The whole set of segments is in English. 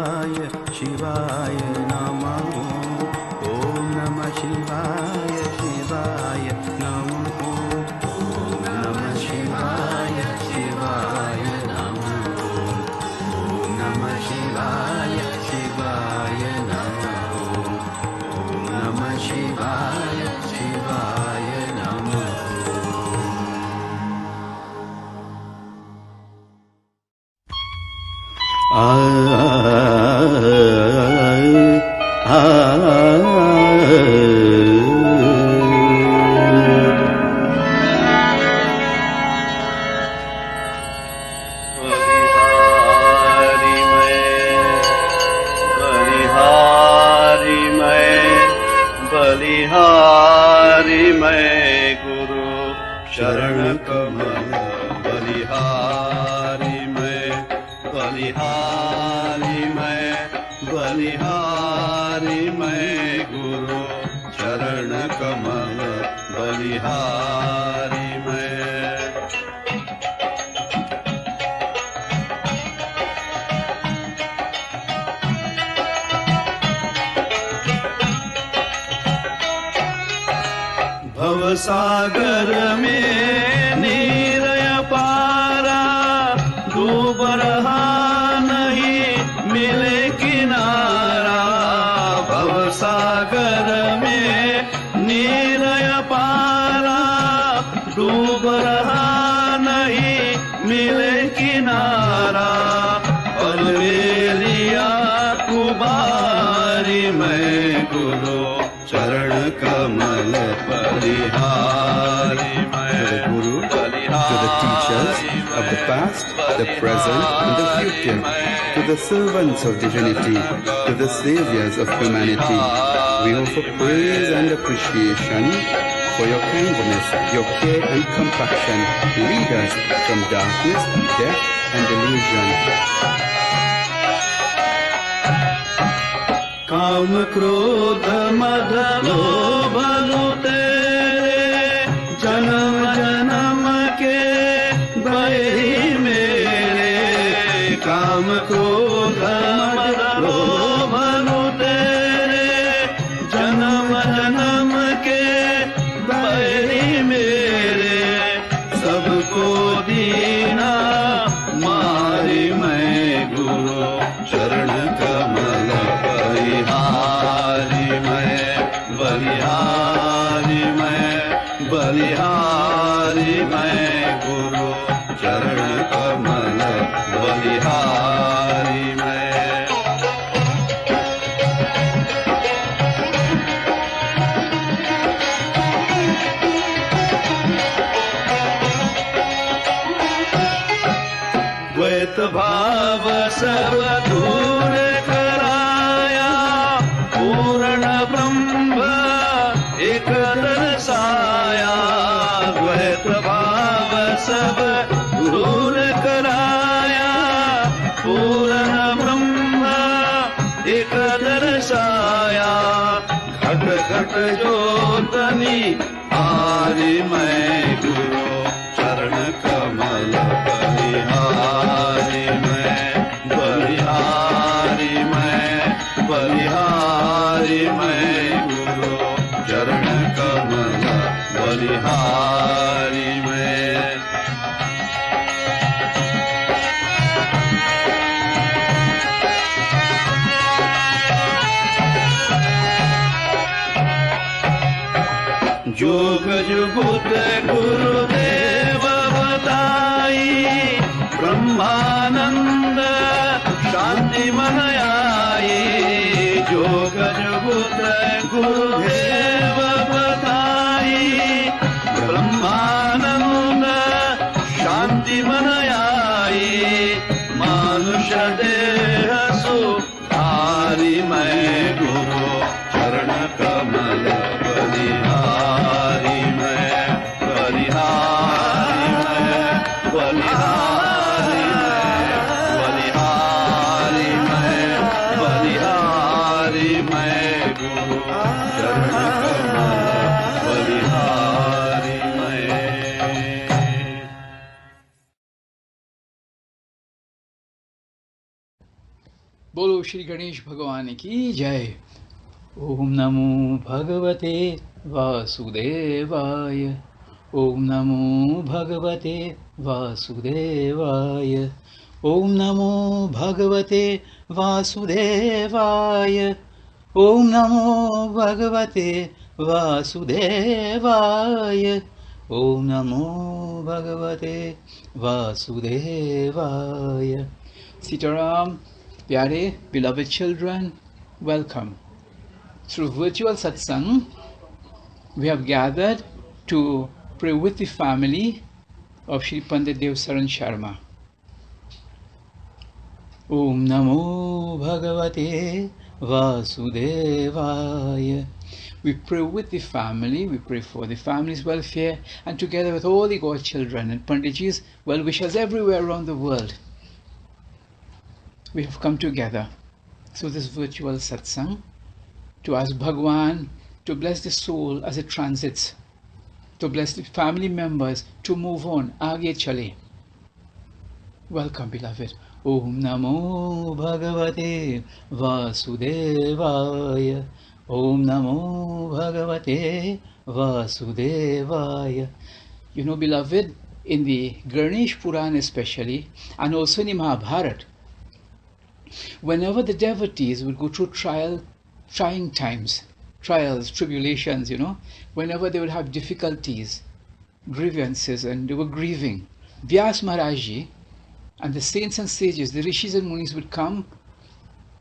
शिवाय शिवाय नमः। ओम नमः शिवाय शिवाय नमः। ओम नमः शिवाय शिवाय नमः। ओम नमः शिवाय शिवाय नमः। ओम नमः शिवाय शिवाय नमः। बलिहारी मैं गुरु शरण कमल बलिहारी मैं बलिहारी मैं गुरु शरण कमल बलिहारी मैं। भवसागर में नीरय पारा डूब रहा नहीं मिले किनारा। भवसागर में नीरय पारा डूब रहा नहीं मिले किनारा। अलवेलिया कुबारी मैं गुरु चरण कमल बलिहारी मैं। Guru, to the teachers of the past, the present and the future, to the servants of divinity, to the saviors of humanity, we offer praise and appreciation for your kindness, your care and compassion. Lead us from darkness, death and delusion. काम क्रोध मद लोभ तेरे जन्म जन्म के बैरी मेरे। काम क्रोध मद लोभ तेरे जन्म जन्म के बैरी मेरे। सबको दीना मारी मैं गुरु शरण कमल बलिहारी मैं गुरु चरण कमल बलिहारी मैं। द्वैत भाव सब दूर कराया पूर्ण ब्रह्म एक दर्शाया। द्वैत भाव सब दूर कराया पूर्ण ब्रह्म एक दर्शाया। घट घट ज्योतनी हारी मैं गुरु चरण कमल बलिहारी मैं गुरु चरण कमल बलिहारी मैं। जोग जुगुत गुरुदेव बताई ब्रह्मानंद शांति मन आई। जोग जुगुत गुरुदेव बताई ब्रह्मानंद शांति मन आई। मानुष देह सुधारी मैं गुरु चरण कमल बलिहारी मैं बलिहारी मैं गुरु बोलो श्री गणेश भगवान की जय। ओम नमो भगवते वासुदेवाय। ओम नमो भगवते वासुदेवाय। ओम नमो भगवते वासुदेवाय। ओम नमो भगवते वासुदेवाय। ओम नमो भगवते वासुदेवाय। Sitaram, Pyare, beloved children, welcome. Through virtual satsang, we have gathered to pray with the family of Shri Pandit Deosaran Sharma. Om Namo Bhagavate Vasudevaya. We pray with the family, we pray for the family's welfare, and together with all the godchildren and Panditji's well-wishers everywhere around the world, we have come together through this virtual satsang to ask Bhagwan to bless the soul as it transits, to bless the family members to move on, aage chale. Welcome, beloved. Om Namo Bhagavate Vasudevaya. Om Namo Bhagavate Vasudevaya. You know, beloved, in the Ganesh Puran especially, and also in the Mahabharata, whenever the devotees would go through trying times, trials, tribulations, whenever they would have difficulties, grievances, and they were grieving, Vyas Maharaj and the saints and sages, the rishis and munis would come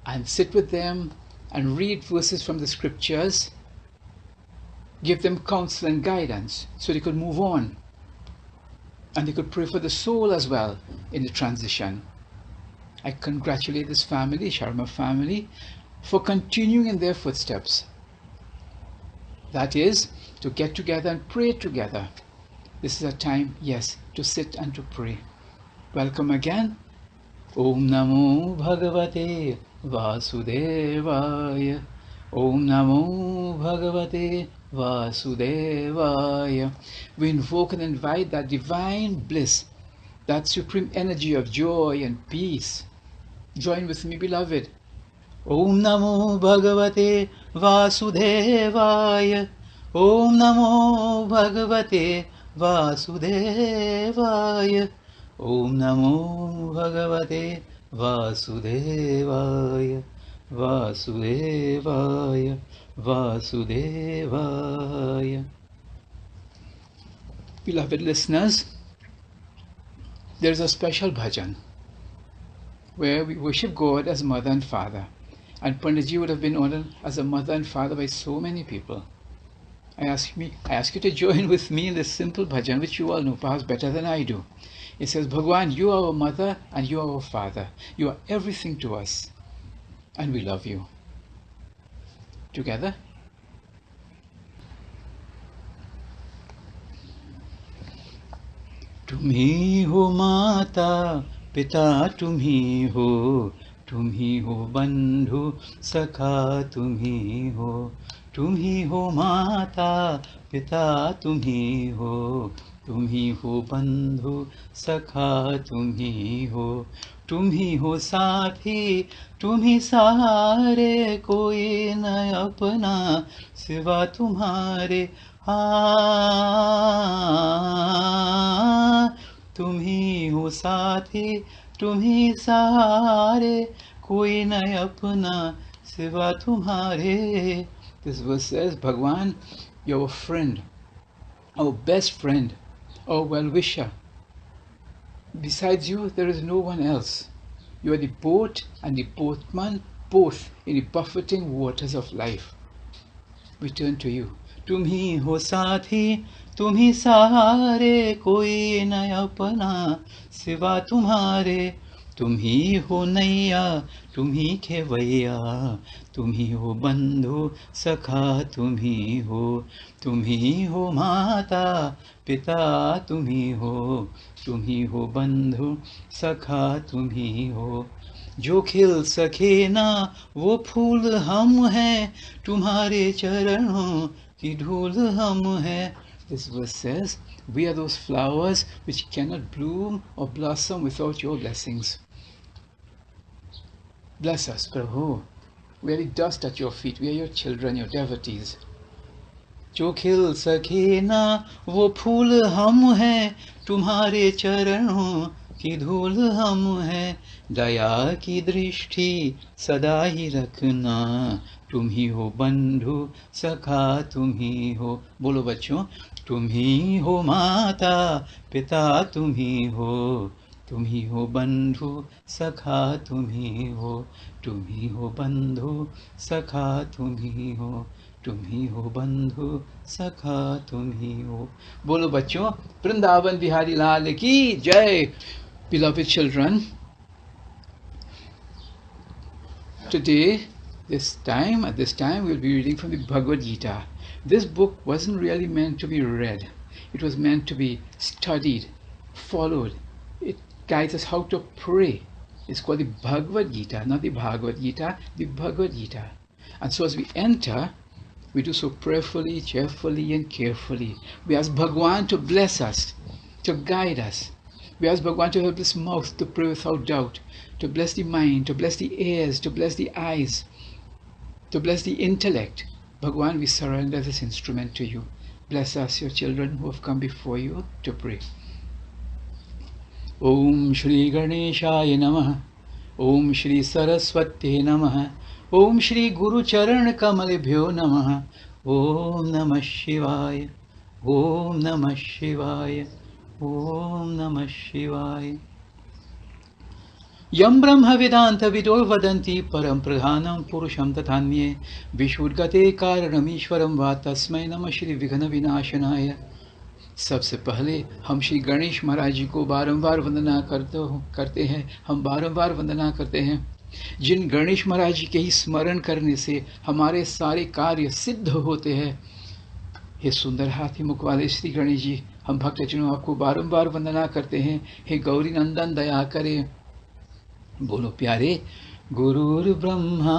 and sit with them and read verses from the scriptures, give them counsel and guidance so they could move on. And they could pray for the soul as well in the transition. I congratulate this family, Sharma family, for continuing in their footsteps. That is, to get together and pray together. This is a time, yes, to sit and to pray. Welcome again. Om Namo Bhagavate Vasudevaya. Om Namo Bhagavate Vasudevaya. We invoke and invite that divine bliss, that supreme energy of joy and peace. Join with me, beloved. Om Namo Bhagavate Vasudevaya. Om Namo Bhagavate Vasudevaya. Om Namo Bhagavate Vasudevaya. Vasudevaya. Vasudevaya. Beloved listeners, there is a special bhajan where we worship God as mother and father. And Panditji would have been honored as a mother and father by so many people. I ask you to join with me in this simple bhajan, which you all know perhaps better than I do. It says, Bhagwan, you are our mother and you are our father. You are everything to us. And we love you. Together. Tumhi ho mata, पिता तुम्ही हो बंधु सखा तुम्ही हो माता पिता तुम्ही हो बंधु सखा तुम्ही हो साथी तुम्ही सहारे कोई न अपना सिवा तुम्हारे तुम्ही हो साथी तुम्ही सहारे कोई न अपना सिवा तुम्हारे. This verse says, Bhagwan, you're our friend, our best friend, our well-wisher. Besides you, there is no one else. You are the boat and the boatman, both in the buffeting waters of life. We turn to you. तुम्ही हो साथी तुम्ही सहारे कोई न अपना सिवा तुम्हारे. तुम्ही हो नैया तुम्ही खेवैया तुम्ही हो बंधु सखा तुम्ही हो माता पिता तुम्ही हो बंधु सखा तुम्ही हो. जो खिल सके ना वो फूल हम हैं तुम्हारे चरणों की धूल हम हैं. This verse says, we are those flowers which cannot bloom or blossom without your blessings. Bless us, Prabhu. We are the dust at your feet. We are your children, your devotees. जो खिल सके ना वो फूल हम हैं, तुम्हारे चरणों की धूल हम हैं, दया की दृष्टि सदा ही रखना, तुम ही हो बंधु सखा तुम ही हो. बोलो बच्चों, तुम ही हो माता पिता तुम ही हो बंधु सखा तुम ही हो बंधु सखा तुम ही हो बंधु सखा तुम ही हो. बोलो बच्चों, वृंदावन बिहारी लाल की जय. Beloved children, today, at this time, we'll be reading from the Bhagavad Gita. This book wasn't really meant to be read. It was meant to be studied, followed. It guides us how to pray. It's called the Bhagavad Gita, not the Bhagavad Gita, the Bhagavad Gita. And so as we enter, we do so prayerfully, cheerfully, and carefully. We ask Bhagwan to bless us, to guide us. We ask Bhagwan to help this mouth to pray without doubt, to bless the mind, to bless the ears, to bless the eyes, to bless the intellect. Bhagwan, we surrender this instrument to you. Bless us, your children who have come before you to pray. Om Shri Ganeshaya Namaha. Om Shri Saraswati Namaha. Om Shri Guru Charan Kamalebhyo Namaha. Om Namah Shivaya. Om Namah Shivaya. Om Namah Shivaya. Yam Brahma Vedanta Vido Vadanti Param Pradhanam Purusham Tathanye Vishurgate Karanam Ishwaram Vatasmai Namah Shri Vighna Vinashanaya. सबसे पहले हम श्री गणेश महाराज जी को बारंबार वंदना करते हैं. हम बारंबार वंदना करते हैं जिन गणेश महाराज जी के ही स्मरण करने से हमारे सारे कार्य सिद्ध होते हैं. हे सुंदर हाथी मुख वाले श्री गणेश जी, हम भक्तजनों आपको बारंबार वंदना करते हैं. हे गौरी नंदन दया करे. बोलो प्यारे, गुरुर ब्रह्मा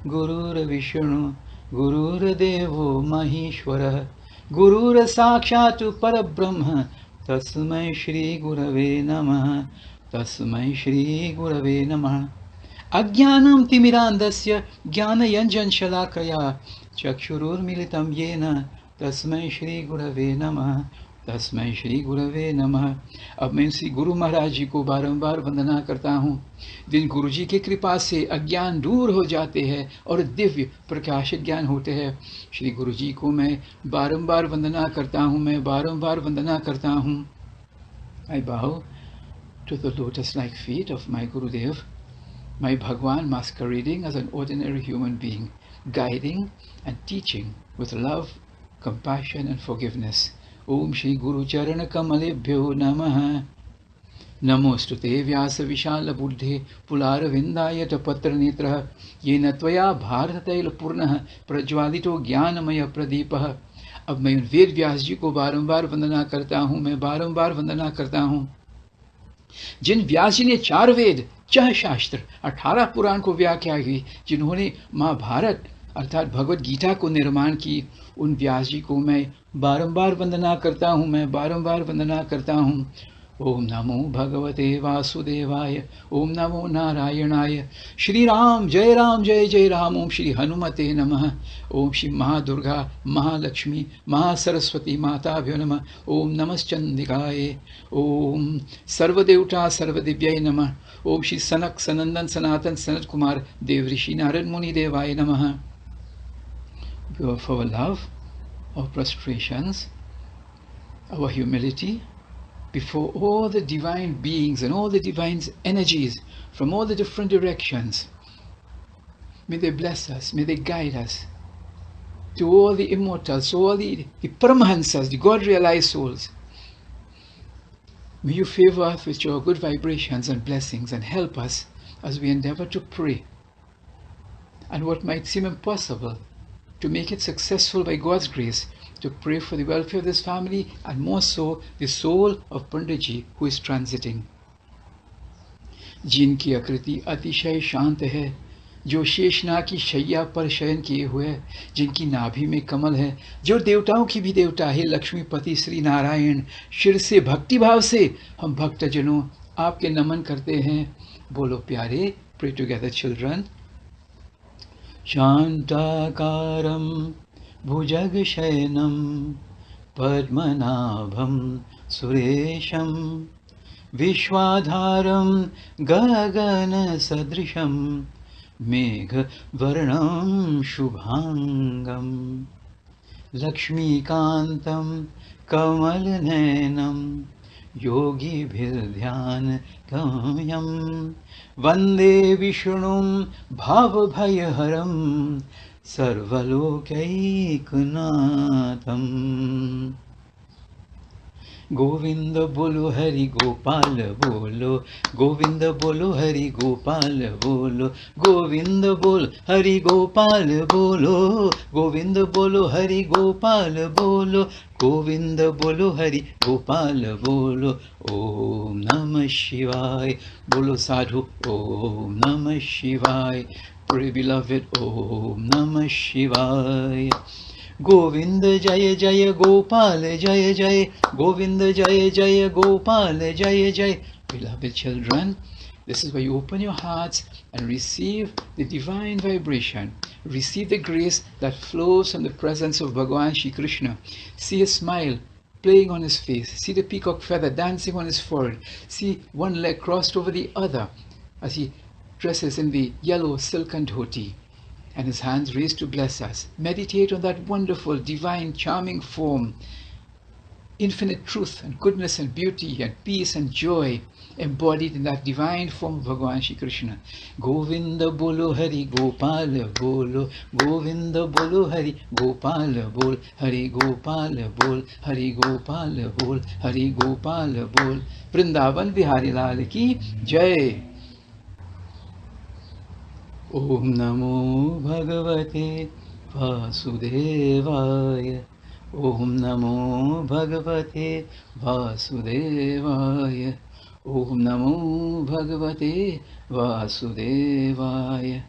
गुरुर विष्णु गुरुर्देवो महेश्वरः गुरुर साक्षात् परब्रह्म तस्मै श्री गुरवे नमः. तस्मै श्री गुरवे नमः. अज्ञानं तिमिरान्धस्य ज्ञानयञ्जनशलाकया चक्षुरुर्मिलितं येन तस्मै श्री गुरवे नमः. तस्मै श्री गुरवे नमः. अब मैं श्री गुरु महाराज जी को बारंबार वंदना करता हूँ. जिन गुरु जी की कृपा से अज्ञान दूर हो जाते हैं और दिव्य प्रकाशित ज्ञान होते हैं, श्री गुरु जी को मैं बारंबार वंदना करता हूँ. मैं बारंबार वंदना करता हूँ. I bow to the lotus-like feet of my Gurudev, my Bhagwan masquerading as an ordinary human being, guiding and teaching with love, compassion and forgiveness. Om Shri Guru Charan Kamalebhyo Namaha. नमोस्तुते व्यास विशाल बुद्धे पुलार विंदायत पत्र नेत्र येन त्वया भारत तैल पूर्णः प्रज्वालितो ज्ञानमय प्रदीपः. अब मैं वेद व्यास जी को बारंबार वंदना करता हूँ. मैं बारंबार वंदना करता हूँ. जिन व्यास जी ने 4 वेद, 6 शास्त्र, 18 पुराण को व्याख्या की, जिन्होंने महाभारत अर्थात भगवत गीता को निर्माण की, उन व्यास जी को मैं बारंबार वंदना करता हूँ. मैं बारंबार वंदना करता हूँ. ओम नमो भगवते वासुदेवाय. ओम नमो नारायणाय. श्री राम जय राम. ओम श्री हनुमते नमः. ओम श्री महादुर्गा महालक्ष्मी महासरस्वती माताभ्यो नमः. ओम नमश्चंदिकाय. ओम सर्वदेवता सर्वदिव्याय नमः. ओम श्री सनक सनंदन सनातन सनत कुमार देव ऋषि नारद मुनि देवाय नमः. For our love, our prostrations, our humility before all the divine beings and all the divine energies from all the different directions. May they bless us, may they guide us to all the immortals, to all the Paramahansas, the God-realized souls. May you favor us with your good vibrations and blessings and help us as we endeavor to pray. And what might seem impossible, to make it successful by God's grace, to pray for the welfare of this family and more so the soul of Panditji who is transiting. जिनकी आकृति अतिशय शांत है, जो शेषनाग की शैया पर शयन किए हुए, जिनकी नाभि में कमल है, जो देवताओं की भी देवता है लक्ष्मीपति श्री नारायण, शिर से भक्ति भाव से हम भक्तजनों आपके नमन करते हैं. बोलो प्यारे, Pray together, children. Shantakaram Bhujagashayanam Padmanabham Suresham Vishwadharam Gagana Sadrisham Megha Varnam Shubhangam Lakshmikantam Kamalnenam Yogi Bhildhyan Kamyam Vande Vishnum Bhavabhayaharam Sarvalokaikunatham. Govinda bolo Hari Gopal bolo, Govinda bolo Hari Gopal bolo, Govinda bolo Hari Gopal bolo, Govinda bolo Hari Gopal bolo, Govinda bolo Hari Gopal bolo. Om Namah Shivaya, bolo sadhu. Om Namah Shivaya, pray beloved. Om Namah Shivaya. Govinda Jaya Jaya Gopal Jaya Jaya, Govinda Jaya Jaya Gopal Jaya Jaya. Beloved children, this is where you open your hearts and receive the divine vibration. Receive the grace that flows from the presence of Bhagavan Shri Krishna. See a smile playing on his face. See the peacock feather dancing on his forehead. See one leg crossed over the other as he dresses in the yellow silken dhoti, and his hands raised to bless us. Meditate on that wonderful, divine, charming form, infinite truth and goodness and beauty and peace and joy embodied in that divine form of Bhagavan Shri Krishna. Govinda bolo Hari Gopal bolo, Govinda bolo Hari Gopal bol, Hari Gopal bol, Hari Gopal bol, Hari Gopal bol. Vrindavan Bihari Lal ki Jai. Om Namo Bhagavate Vasudevaya. Om Namo Bhagavate Vasudevaya. Om Namo Bhagavate Vasudevaya.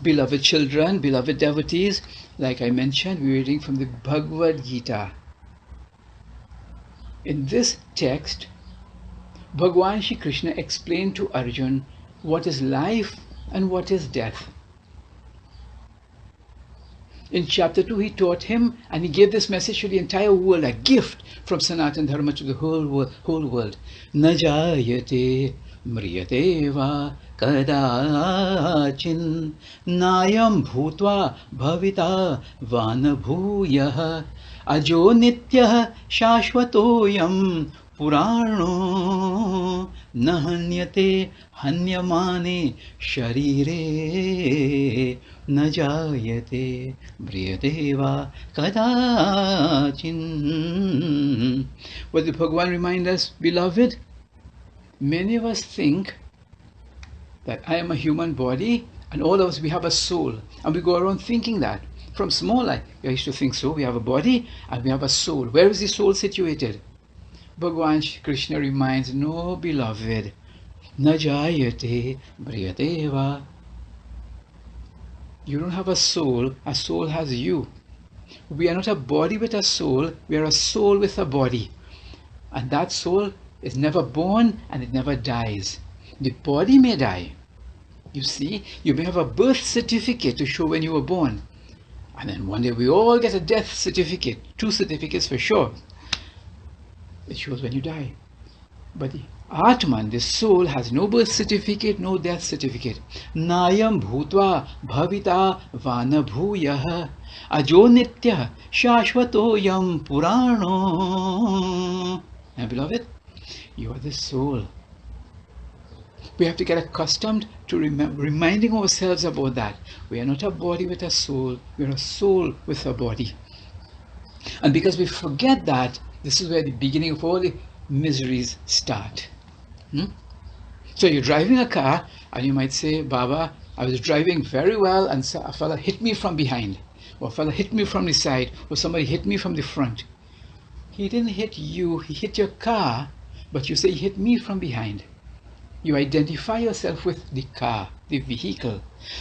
Beloved children, beloved devotees, like I mentioned, we're reading from the Bhagavad Gita. In this text, Bhagavan Shri Krishna explained to Arjuna what is life and what is death. In chapter 2, he taught him, and he gave this message to the entire world, a gift from Sanatana Dharma to the whole world. Na jayate mriyate va kadachin nayam bhutva bhavita vana bhuyah ajo nityah shashvatoyam Purano nahanyate hanyamane sharire najayate briyadeva kadachin. What did Bhagavan remind us, beloved? Many of us think that I am a human body and all of us, we have a soul. And we go around thinking that. From small, I used to think so. We have a body and we have a soul. Where is the soul situated? Bhagavan Krishna reminds, no, beloved, najayate briyadeva. You don't have a soul has you. We are not a body with a soul, we are a soul with a body. And that soul is never born and it never dies. The body may die. You see, you may have a birth certificate to show when you were born. And then one day we all get a death certificate, 2 certificates for sure. It shows when you die. But the Atman, the soul, has no birth certificate, no death certificate. Nayam bhutva bhavita vana bhuyah ajo nityah shashvatoyam purano. And beloved, you are the soul. We have to get accustomed to reminding ourselves about that. We are not a body with a soul, we are a soul with a body. And because we forget that, this is where the beginning of all the miseries start. So you're driving a car and you might say, Baba, I was driving very well and a fella hit me from behind, or a fella hit me from the side, or somebody hit me from the front. He didn't hit you, he hit your car, but you say he hit me from behind. You identify yourself with the car, the vehicle.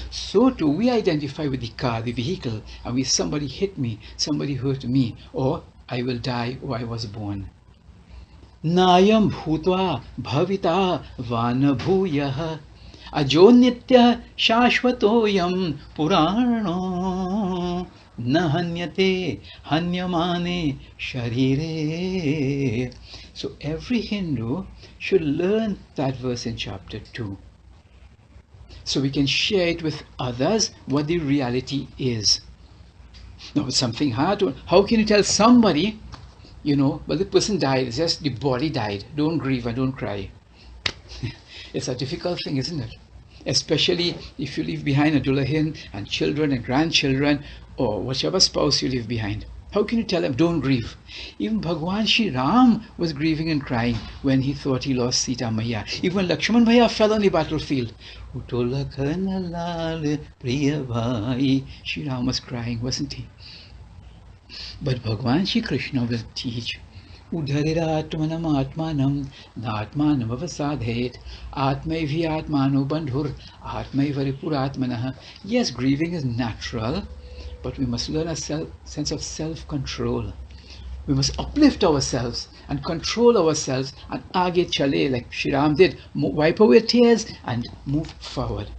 So too we identify with the car, the vehicle, and we, somebody hit me, somebody hurt me, or I will die, or I was born. Nayam bhutva bhavita vana bhuyah Ajo nitya shashvatoyam purano na hanyate hanyamane sharire. So every Hindu should learn that verse in chapter 2. So we can share it with others what the reality is. Now it's something hard to, how can you tell somebody, well, the person died, it's just the body died, don't grieve and don't cry. It's a difficult thing, isn't it? Especially if you leave behind a dulahin and children and grandchildren or whichever spouse you leave behind. How can you tell them, don't grieve? Even Bhagwan Shri Ram was grieving and crying when he thought he lost Sita Maya. Even Lakshman Bhaiya fell on the battlefield. Shri Ram was crying, wasn't he? But Bhagwan Shri Krishna will teach. Udhariratmanam atmanam natmanam avasadhet atmaivi atmano bandhur atmaiva ripuratmanah. Yes, grieving is natural, but we must learn a sense of self-control. We must uplift ourselves and control ourselves and aage chale, like Shri Ram did, wipe away tears and move forward.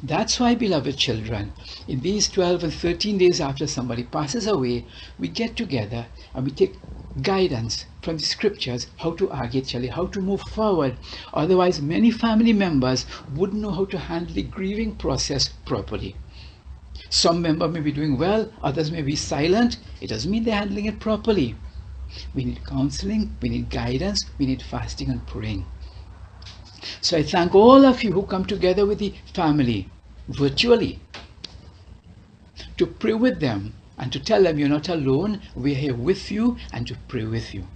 That's why, beloved children, in these 12 and 13 days after somebody passes away, we get together and we take guidance from the scriptures, how to aage chale, how to move forward. Otherwise, many family members wouldn't know how to handle the grieving process properly. Some member may be doing well, others may be silent. It doesn't mean they're handling it properly. We need counseling, we need guidance, we need fasting and praying. So I thank all of you who come together with the family virtually to pray with them and to tell them you're not alone, we're here with you and to pray with you.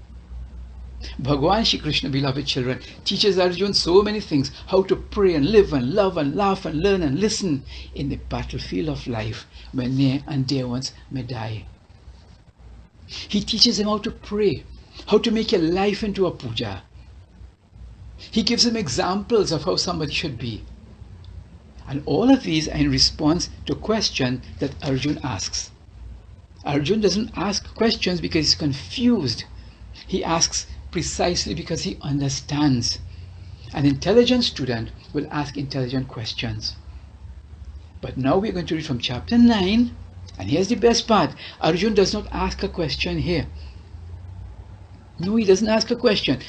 Bhagwan Shri Krishna, beloved children, teaches Arjuna so many things, how to pray and live and love and laugh and learn and listen in the battlefield of life when near and dear ones may die. He teaches him how to pray, how to make your life into a puja. He gives him examples of how somebody should be. And all of these are in response to a question that Arjuna asks. Arjuna doesn't ask questions because he's confused. He asks precisely because he understands. An intelligent student will ask intelligent questions. But now we're going to read from chapter 9, and here's the best part. Arjuna does not ask a question here. No, he doesn't ask a question.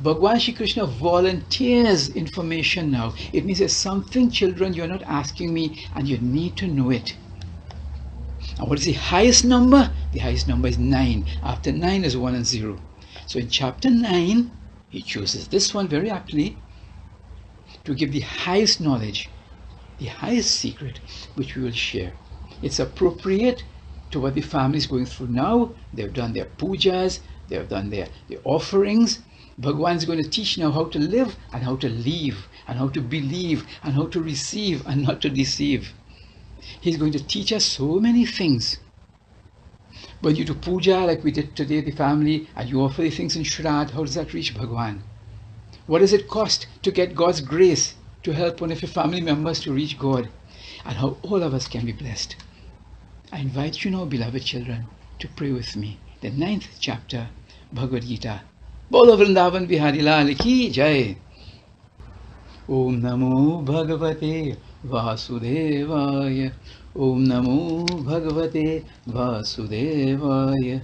Bhagwan Shri Krishna volunteers information now. It means there's something, children, you're not asking me, and you need to know it. And what is the highest number? The highest number is 9. After 9 is 1 and 0. So in chapter 9, he chooses this one very aptly to give the highest knowledge, the highest secret, which we will share. It's appropriate to what the family is going through now. They've done their pujas, they've done their offerings. Bhagwan is going to teach now how to live and how to leave and how to believe and how to receive and not to deceive. He's going to teach us so many things. When you do puja like we did today, the family, and you offer the things in Shraddha, how does that reach Bhagwan? What does it cost to get God's grace to help one of your family members to reach God? And how all of us can be blessed. I invite you now, beloved children, to pray with me. The 9th chapter, Bhagavad Gita. Bolo Vrindavan Bihari Lal ki Jai. Om Namo Bhagavate Vasudevaya. Om Namo Bhagavate Vasudevaya.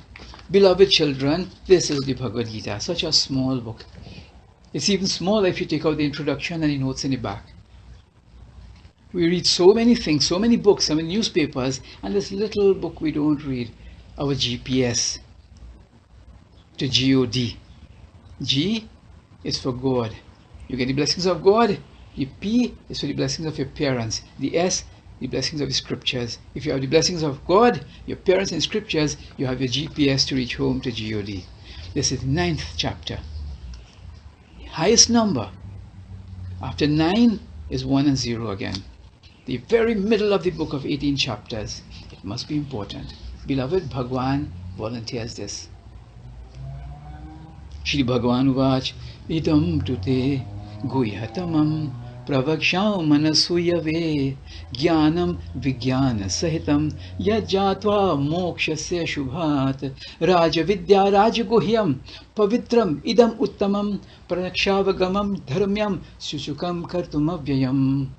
Beloved children, this is the Bhagavad Gita, such a small book. It's even smaller if you take out the introduction and the notes in the back. We read so many things, so many books, so many newspapers, and this little book we don't read, our GPS to God. G is for God. You get the blessings of God. The P is for the blessings of your parents. The S, the blessings of the scriptures. If you have the blessings of God, your parents and scriptures, you have your GPS to reach home to God. This is the 9th chapter. The highest number. After 9 is 1 and 0 again. The very middle of the book of 18 chapters. It must be important. Beloved, Bhagwan volunteers this. Shri Bhagwan Uvach Idam Tute Guhyatamam pravaksham manasuyave jnanam vijnana sahitam yajatva mokshasya shubhat rajavidya rajaguhyam pavitram idam uttamam prakshavagamam dharmyam suchukam kartumavyayam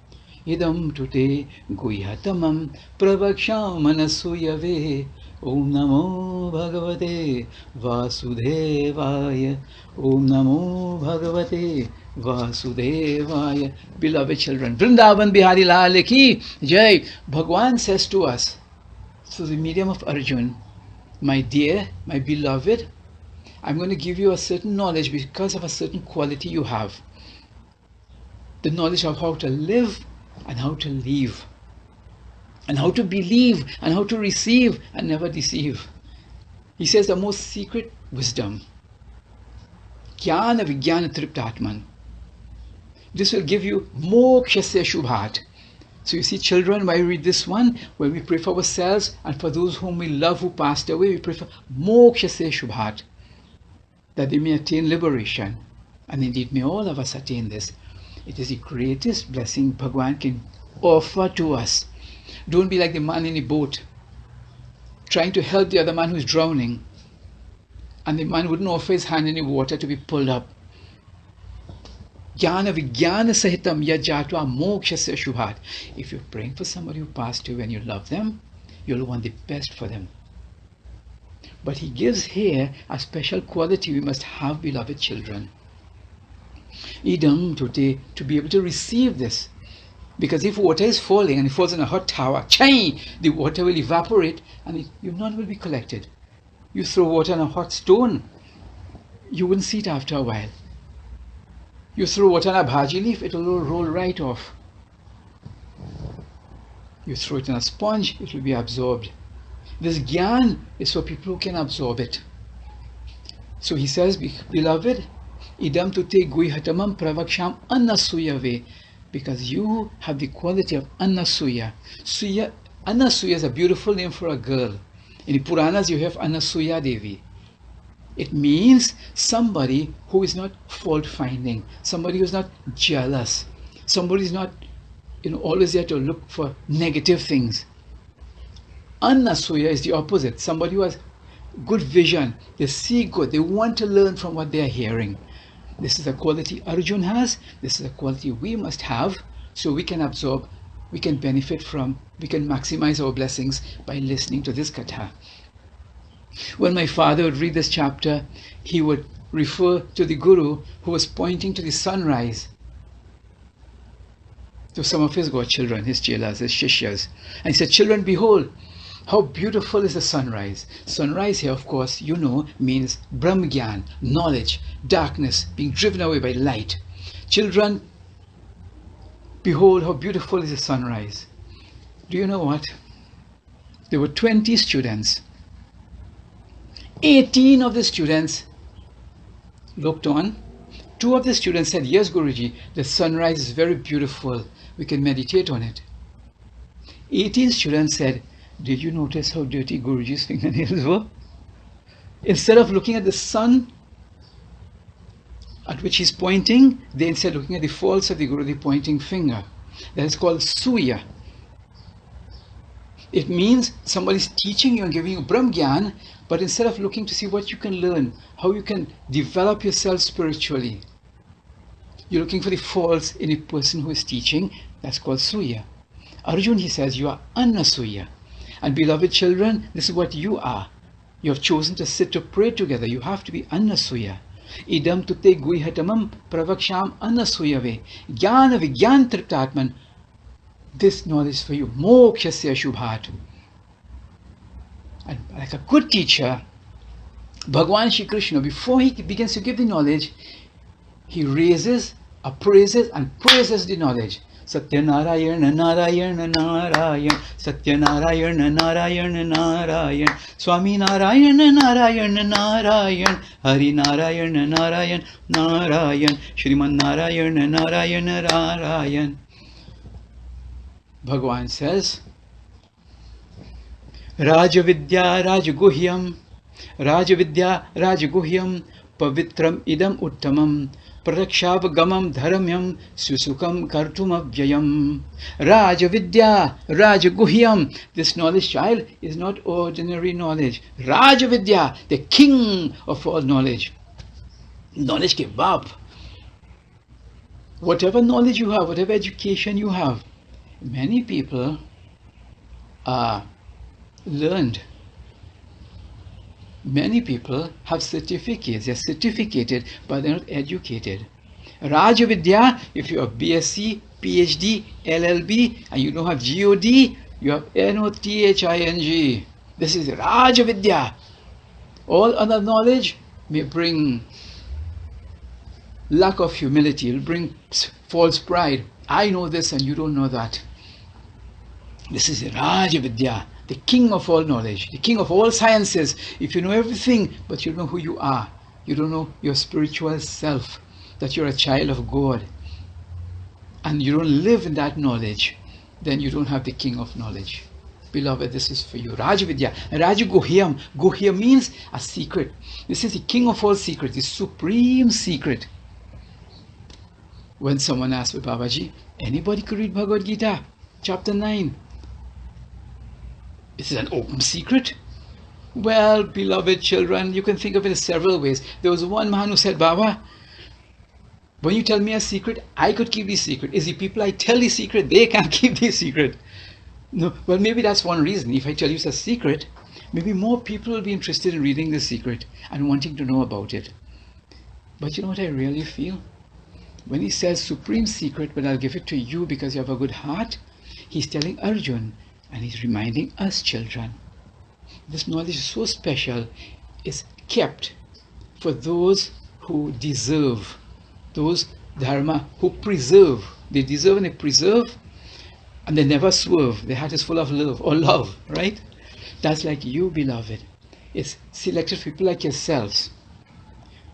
idam tute guhyatamam pravaksham manasuyave. Om Namo Bhagavate Vasudevaya. Om Namo Bhagavate Vasudevaya. Beloved children, Vrindavan Bihari Lal Ki Jai. Bhagwan says to us through the medium of Arjun, my dear, my beloved, I'm going to give you a certain knowledge because of a certain quality you have. The knowledge of how to live and how to leave, and how to believe and how to receive and never deceive. He says the most secret wisdom. Jnana Vijnana Triptatman. This will give you mokshasya shubhat. So you see, children, why we read this one? When we pray for ourselves and for those whom we love who passed away, we pray for mokshasya shubhat, that they may attain liberation. And indeed, may all of us attain this. It is the greatest blessing Bhagwan can offer to us. Don't be like the man in the boat, trying to help the other man who's drowning, and the man wouldn't offer his hand in the water to be pulled up. Jnana Vijnana Sahitam Yajatva Mokshasya Shubhat. If you're praying for somebody who passed away and you love them, you'll want the best for them. But he gives here a special quality we must have, beloved children. Idam today, to be able to receive this. Because if water is falling and it falls in a hot tower, the water will evaporate and none will be collected. You throw water on a hot stone, you wouldn't see it after a while. You throw water on a bhaji leaf, it will roll right off. You throw it on a sponge, it will be absorbed. This gyan is for people who can absorb it. So he says, beloved, idam tute guihatamam pravaksham annasuyave. Because you have the quality of Annasuya. Annasuya is a beautiful name for a girl. In the Puranas you have Annasuya Devi. It means somebody who is not fault-finding, somebody who is not jealous, somebody who is not always there to look for negative things. Annasuya is the opposite, somebody who has good vision, they see good, they want to learn from what they are hearing. This is a quality Arjun has, this is a quality we must have, so we can absorb, we can benefit from, we can maximize our blessings by listening to this katha. When my father would read this chapter, he would refer to the Guru who was pointing to the sunrise to some of his godchildren, his chelas, his shishyas. And he said, children, behold, how beautiful is the sunrise. Sunrise here, of course, means Brahmgyan, knowledge, darkness, being driven away by light. Children, behold how beautiful is the sunrise. Do you know what? There were 20 students. 18 of the students looked on. 2 of the students said, yes, Guruji, the sunrise is very beautiful. We can meditate on it. 18 students said, did you notice how dirty Guruji's fingernails were? Instead of looking at the sun at which he's pointing, they instead looking at the faults of the Guru, the pointing finger. That is called Suya. It means somebody's teaching you and giving you Brahmgyan, but instead of looking to see what you can learn, how you can develop yourself spiritually, you're looking for the faults in a person who is teaching. That's called Suya. Arjun, he says, you are Annasuya. And beloved children, this is what you are. You have chosen to sit to pray together. You have to be Annasuya. Idam tute guihatamam pravaksham annasuyave. Jnana Vijnana Triptatman. This knowledge for you. Mokshasya shubhat. And like a good teacher, Bhagwan Shri Krishna, before he begins to give the knowledge, he raises, appraises and praises the knowledge. Satyanarayana Narayana Narayana Satyanarayana Narayana Narayana Swami Narayana Narayana Narayana Hari Narayana Narayana Narayana Shriman Narayana Narayana Narayana. Bhagwan says, Rajavidya Rajaguhyam Rajavidya Rajaguhyam Pavitram Idam Uttamam Prakshav dharamyam susukam kartumabhyayam. Rajavidya, Rajaguhyam. This knowledge, child, is not ordinary knowledge. Rajavidya, the king of all knowledge. Knowledge ke baap. Whatever knowledge you have, whatever education you have, many people are learned. Many people have certificates. They're certificated, but they're not educated. Rajavidya, if you have BSc, PhD, LLB, and you don't have GOD, you have NOTHING. This is Rajavidya. All other knowledge may bring lack of humility. It will bring false pride. I know this and you don't know that. This is Rajavidya, the king of all knowledge, the king of all sciences. If you know everything, but you don't know who you are, you don't know your spiritual self, that you're a child of God, and you don't live in that knowledge, then you don't have the king of knowledge. Beloved, this is for you. Rajavidya. Rajaguhyam. Guhya means a secret. This is the king of all secrets, the supreme secret. When someone asked me, Babaji, anybody could read Bhagavad Gita, chapter 9. Is it an open secret? Well, beloved children, you can think of it in several ways. There was one man who said, Baba, when you tell me a secret, I could keep the secret. It's the people I tell the secret, they can't keep the secret. No, well, maybe that's one reason. If I tell you it's a secret, maybe more people will be interested in reading the secret and wanting to know about it. But you know what I really feel? When he says supreme secret, but I'll give it to you because you have a good heart, he's telling Arjun, and he's reminding us children. This knowledge is so special, it's kept for those who deserve, those dharma who preserve. They deserve and they preserve, and they never swerve. Their heart is full of love, right? That's like you, beloved. It's selected for people like yourselves.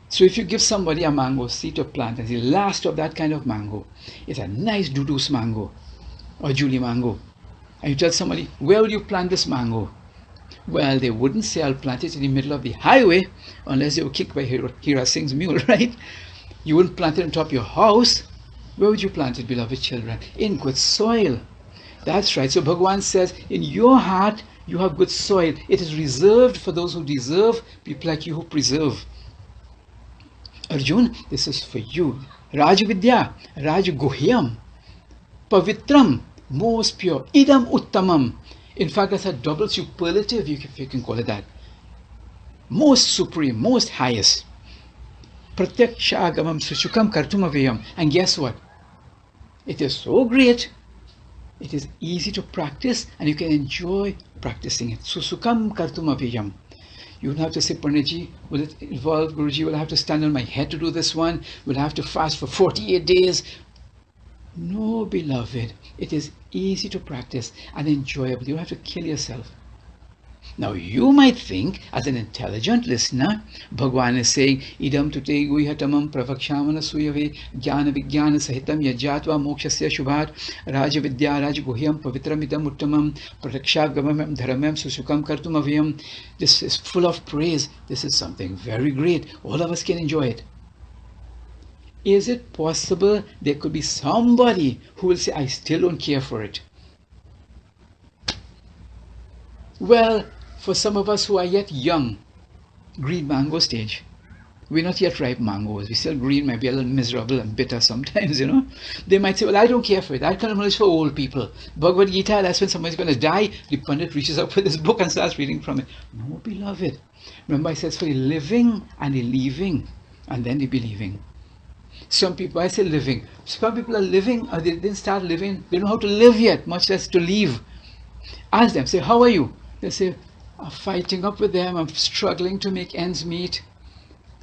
So if you give somebody a mango seed to plant, and the last of that kind of mango is a nice dudus mango or Julie mango, and you tell somebody, where will you plant this mango? Well, they wouldn't say, I'll plant it in the middle of the highway, unless they were kicked by Hira Singh's mule, right? You wouldn't plant it on top of your house. Where would you plant it, beloved children? In good soil. That's right. So Bhagavan says, in your heart, you have good soil. It is reserved for those who deserve, people like you who preserve. Arjun, this is for you. Rajavidya, Rajaguhyam, Pavitram, most pure, Idam Uttamam. In fact, that's a double superlative, if you can call it that. Most supreme, most highest. Pratyakshagamam Sushukam Kartumavayam. And guess what? It is so great, it is easy to practice, and you can enjoy practicing it. Susukam Kartumavayam. You don't have to say, Parnaji, will it involve, Guruji, will I have to stand on my head to do this one? Will I have to fast for 48 days? No, beloved. It is easy to practice and enjoyable. You don't have to kill yourself. Now, you might think, as an intelligent listener, Bhagavan is saying, Idam tute guihatamam pravakshamana suyave jnana vijnana sahitam yajatva mokshasya shubhat rajavidya rajaguhyam pavitram idam uttamam pratakshagamam dharamam susukam kartumavayam. This is full of praise. This is something very great. All of us can enjoy it. Is it possible there could be somebody who will say, I still don't care for it? Well, for some of us who are yet young, green mango stage, we're not yet ripe mangoes. We're still green, might be a little miserable and bitter sometimes, you know. They might say, well, I don't care for it. That kind of knowledge is for old people. Bhagavad Gita, that's when somebody's going to die. The Pandit reaches up with this book and starts reading from it. No, beloved. Remember, I said it's for the living and the leaving, and then the believing. Some people, I say living. Some people are living, or they didn't start living. They don't know how to live yet, much less to leave. Ask them, say, how are you? They say, I'm fighting up with them. I'm struggling to make ends meet.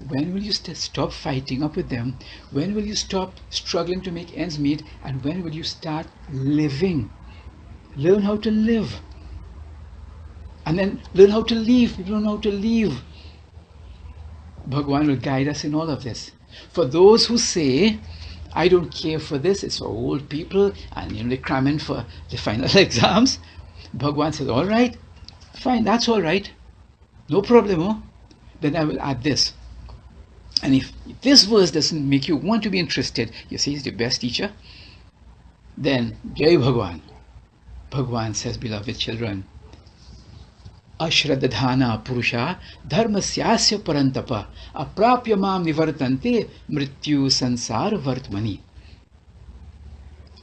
When will you stop fighting up with them? When will you stop struggling to make ends meet? And when will you start living? Learn how to live. And then learn how to leave. You don't know how to leave. Bhagavan will guide us in all of this. For those who say, I don't care for this, it's for old people, and they're cramming for the final exams, Bhagavan says, all right, fine, that's all right. No problemo. Then I will add this. And if this verse doesn't make you want to be interested, you say he's the best teacher, then Jai Bhagwan. Bhagwan says, beloved children, Ashradadhana Purusha Dharmasyasya Parantapa Aprapya Mam Nivartante Mrityu Sansar Vartmani.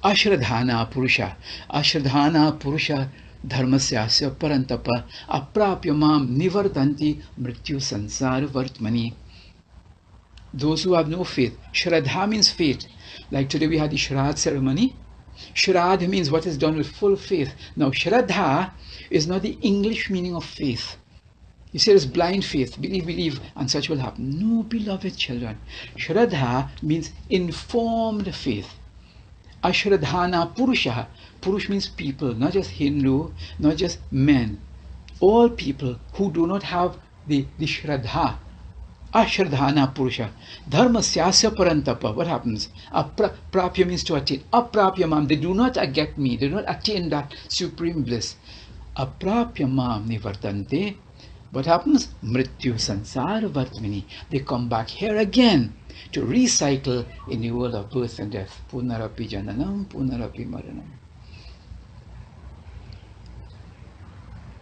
Ashradhana Purusha Dharmasyasya Parantapa Aprapya Mam Nivartanti Mrityu Sansar Vartmani. Those who have no faith. Shraddha means faith. Like today we had the Shraddha ceremony. Shraddha means what is done with full faith. Now Shraddha is not the English meaning of faith. You say it's blind faith, believe, and such will happen. No, beloved children. Shraddha means informed faith. Ashradhana Purusha. Purush means people, not just Hindu, not just men. All people who do not have the Shraddha. Ashradhana Purusha. Dharmasyasya Parantapa. What happens? Aprapya means to attain. Aprapya Mam. They do not get me. They do not attain that supreme bliss. Aprapya Mam Nivartante. What happens? Mrityu Sansara Vartmini. They come back here again to recycle in the world of birth and death. Punarapi Jananam, Punarapi Maranam.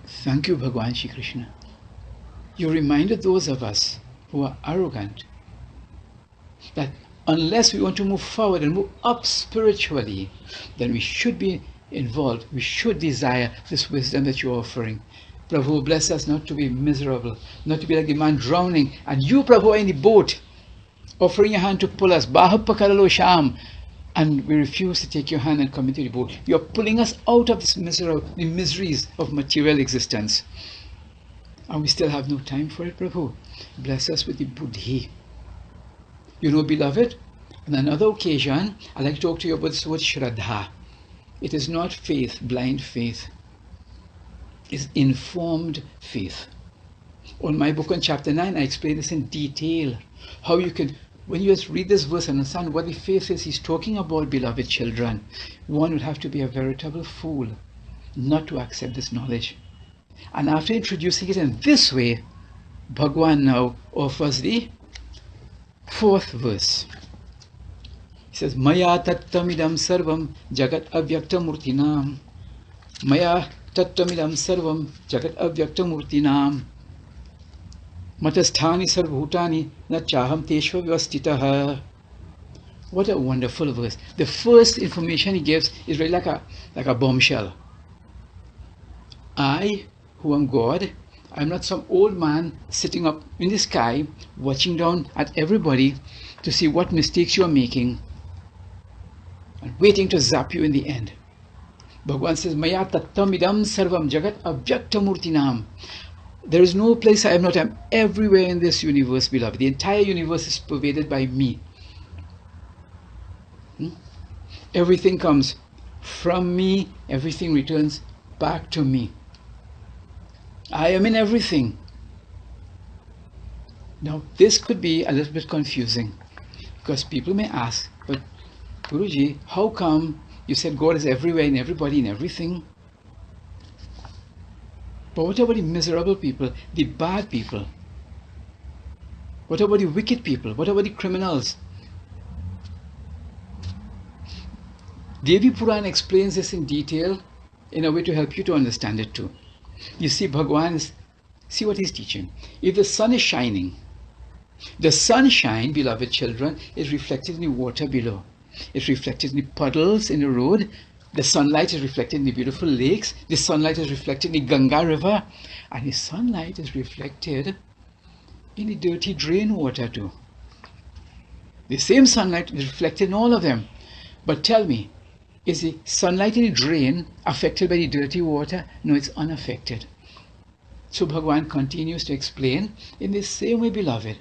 Thank you, Bhagwan Shri Krishna. You reminded those of us who are arrogant that unless we want to move forward and move up spiritually, then we should be involved. We should desire this wisdom that you're offering. Prabhu, bless us not to be miserable, not to be like the man drowning, and you, Prabhu, are in the boat, offering your hand to pull us. Baha pakaralo sham. And we refuse to take your hand and come into the boat. You're pulling us out of this the miseries of material existence. And we still have no time for it, Prabhu. Bless us with the buddhi. You know, beloved, on another occasion, I'd like to talk to you about this word Shraddha. It is not faith, blind faith. It's informed faith. On my book on chapter 9, I explain this in detail. How you can, when you just read this verse and understand what the faith is he's talking about, beloved children, one would have to be a veritable fool not to accept this knowledge. And after introducing it in this way, Bhagwan now offers the fourth verse. He says, Maya tattamidam sarvam jagat avyakta murtinam. Maya tattamidam sarvam jagat avyakta murtinam. Matasthani sarvbhutani na chaham teshva vyastitaha. What a wonderful verse. The first information he gives is really like a bombshell. I, who am God, I'm not some old man sitting up in the sky watching down at everybody to see what mistakes you are making and waiting to zap you in the end. Bhagwan says, Maya tattamidam sarvam jagat avyakta murtinam. There is no place I am not. I am everywhere in this universe, beloved. The entire universe is pervaded by me. Everything comes from me. Everything returns back to me. I am in everything. Now, this could be a little bit confusing because people may ask, but Guruji, how come you said God is everywhere in everybody in everything? But what about the miserable people, the bad people? What about the wicked people? What about the criminals? Devi Puran explains this in detail in a way to help you to understand it too. You see, Bhagwan see what he's teaching. If the sun is shining, the sunshine, beloved children, is reflected in the water below. It's reflected in the puddles in the road. The sunlight is reflected in the beautiful lakes. The sunlight is reflected in the Ganga river. And the sunlight is reflected in the dirty drain water too. The same sunlight is reflected in all of them. But tell me, is the sunlight in the drain affected by the dirty water? No, it's unaffected. So Bhagwan continues to explain in the same way, beloved.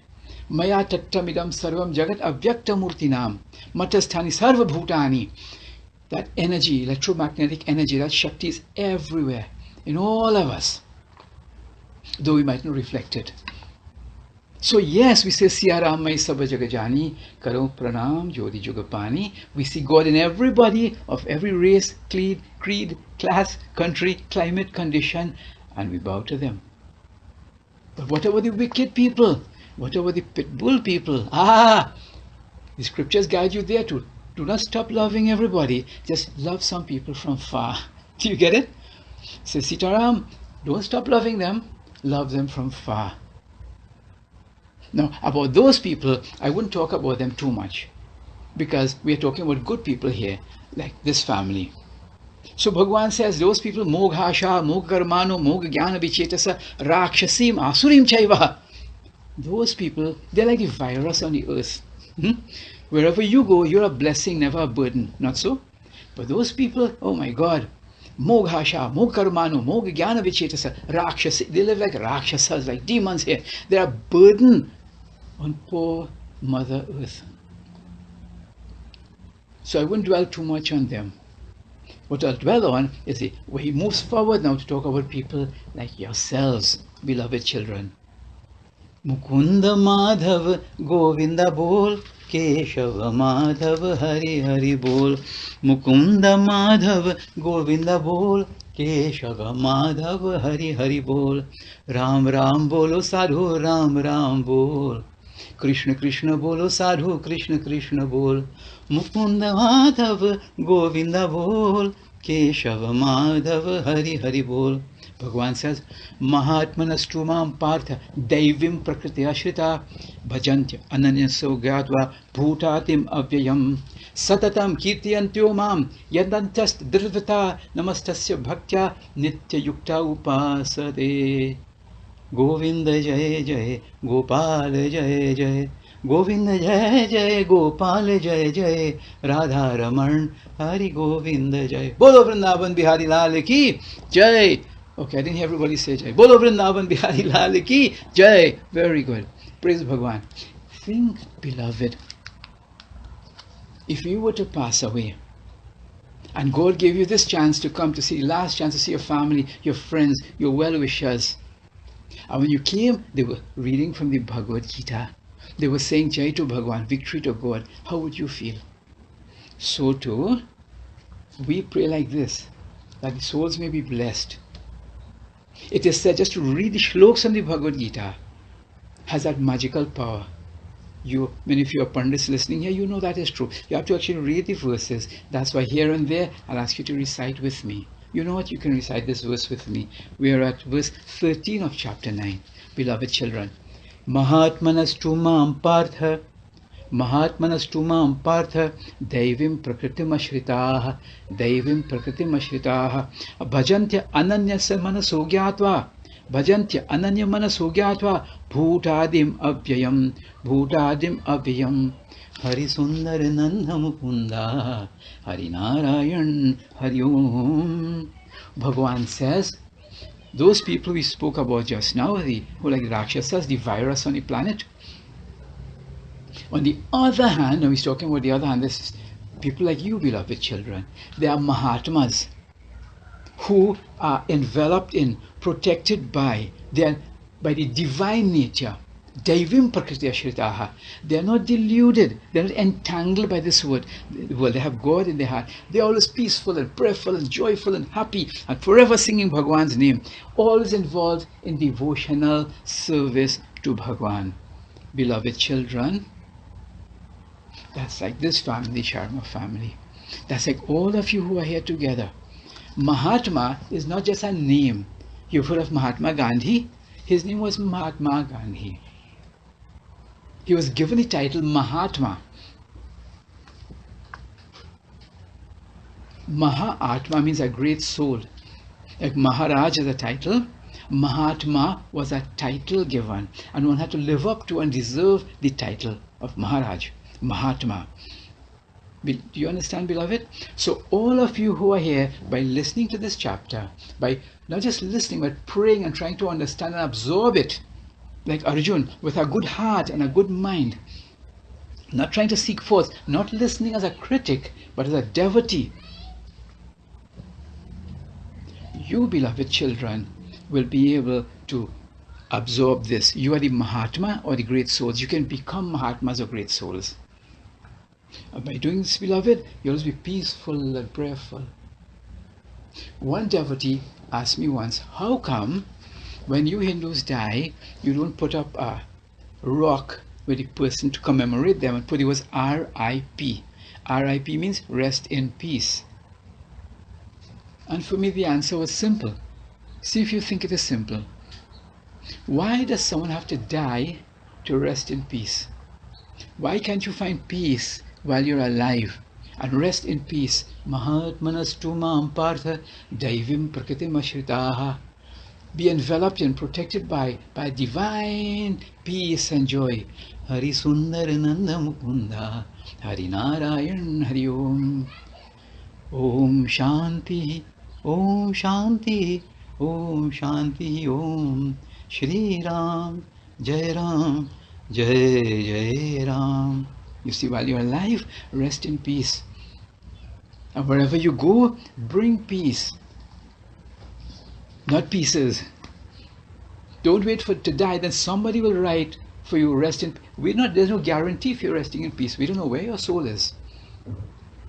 Maya tattamidam sarvam jagat avyakta murtinam matasthani sarva bhutani. That energy, electromagnetic energy, that Shakti is everywhere, in all of us, though we might not reflect it. So yes, we say, Siya Ramai Sabha Jagajani, Karo Pranam, Jodi Jugapani. We see God in everybody, of every race, creed, class, country, climate, condition, and we bow to them. But what about the wicked people? What about the pit bull people? Ah, the scriptures guide you there too. Do not stop loving everybody. Just love some people from far. Do you get it? Say, Sitaram, don't stop loving them. Love them from far. Now, about those people, I wouldn't talk about them too much, because we are talking about good people here, like this family. So Bhagwan says, those people, Moghasha, Mogharmano, Moghjnana Vichetasa, Rakshasim, Asurim Chaiva. Those people, they're like the virus on the earth. Wherever you go, you're a blessing, never a burden. Not so? But those people, oh my God, Moghasha, Mogharmano, Moghjnana Vichetasa, Rakshasi, they live like Rakshasas, like demons here. They're a burden on poor Mother Earth. So I wouldn't dwell too much on them. What I'll dwell on is where he moves forward now to talk about people like yourselves, beloved children. Mukunda Madhav Govinda Bol, Keshava Madhav Hari Hari Bol. Mukunda Madhav Govinda Bol, Keshava Madhav Hari Hari Bol. Ram Ram Bolo Sadhu Ram Ram Bol. Krishna Krishna Bolo Sadhu Krishna Krishna Bol. Mukunda Madhav Govinda Bol, Keshava Madhav Hari Hari Bol. Bhagwan says, Mahatmanastu mam partha daivim prakriti ashrita bhajantya ananyaso gyatva bhutatim avyayam satatam kirtiyantyo mam yadantast dhrvata namastasya bhaktya nitya yukta upasade. Govinda jai jai Gopal jai jai Govinda jai jai Gopal jai jai Radha Raman Hari Govinda jai. Bolo Vrindavan Bihari Lal ki jai. Okay, I didn't hear everybody say jai. Bolo Vrindavan Bihari Lal ki jai. Very good. Praise Bhagwan. Think, beloved, if you were to pass away and God gave you this chance to come to see, last chance to see your family, your friends, your well-wishers, and when you came, they were reading from the Bhagavad Gita. They were saying Jai to Bhagwan, victory to God. How would you feel? So too, we pray like this, that the souls may be blessed. It is said just to read the shlokas from the Bhagavad Gita has that magical power. Many of you are pandits listening here, you know that is true. You have to actually read the verses. That's why here and there, I'll ask you to recite with me. You know what? You can recite this verse with me. We are at verse 13 of chapter 9. Beloved children, Mahatmanastu mam partha Mahatmanastu mam partha Daivim prakritim ashritaha Daivim prakritim ashritaha Bhajantya ananya manaso gyatva Bhajantya ananya manaso gyatva Bhutadim avyayam Hari Sundar Nanda Mukunda Hari Narayan Hari Om. Bhagwan says, those people we spoke about just now, who like Rakshasas, the virus on the planet. On the other hand, now he's talking about the other hand, this is people like you, beloved children. They are Mahatmas who are enveloped in, protected by the divine nature. Daivim prakriti ashritaha. They are not deluded. They are not entangled by this world. They have God in their heart. They are always peaceful and prayerful and joyful and happy and forever singing Bhagwan's name. Always involved in devotional service to Bhagwan. Beloved children, that's like this family, Sharma family. That's like all of you who are here together. Mahatma is not just a name. You've heard of Mahatma Gandhi? His name was Mahatma Gandhi. He was given the title Mahatma. Mahatma means a great soul. Like Maharaj is a title, Mahatma was a title given, and one had to live up to and deserve the title of Maharaj, Mahatma. Do you understand, beloved? So all of you who are here, by listening to this chapter, by not just listening but praying and trying to understand and absorb it, like Arjun, with a good heart and a good mind, not trying to seek forth, not listening as a critic but as a devotee, you, beloved children, will be able to absorb this. You are the Mahatma or the great souls. You can become Mahatmas or great souls. By doing this, beloved, you'll always be peaceful and prayerful. One devotee asked me once, how come when you Hindus die, you don't put up a rock with the person to commemorate them and put it was R.I.P. R.I.P. means rest in peace. And for me the answer was simple. See if you think it is simple. Why does someone have to die to rest in peace? Why can't you find peace while you're alive and rest in peace? Mahatmanastu mam partha daivim prakritim ashritaha. Be enveloped and protected by divine peace and joy. Hari Sundar Nanda Mukunda Hari Narayan Hari Om. Om Shanti, Om Shanti, Om Shanti, Om Shri Ram, Jai Ram, Jai Jai Ram. You see, while you're alive, rest in peace. And wherever you go, bring peace. Not pieces. Don't wait for to die, then somebody will write for you rest in peace. There's no guarantee if you're resting in peace. We don't know where your soul is.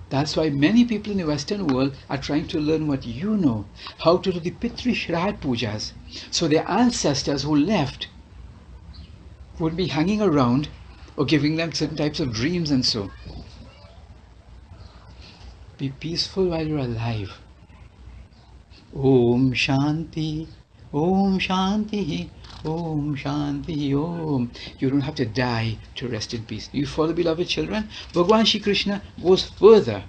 That's why many people in the Western world are trying to learn what you know, how to do the Pitri Shraddh Pujas. So their ancestors who left would be hanging around or giving them certain types of dreams and so. Be peaceful while you're alive. Om Shanti, Om Shanti, Om Shanti, Om. You don't have to die to rest in peace. You follow, beloved children? Bhagavan Shri Krishna goes further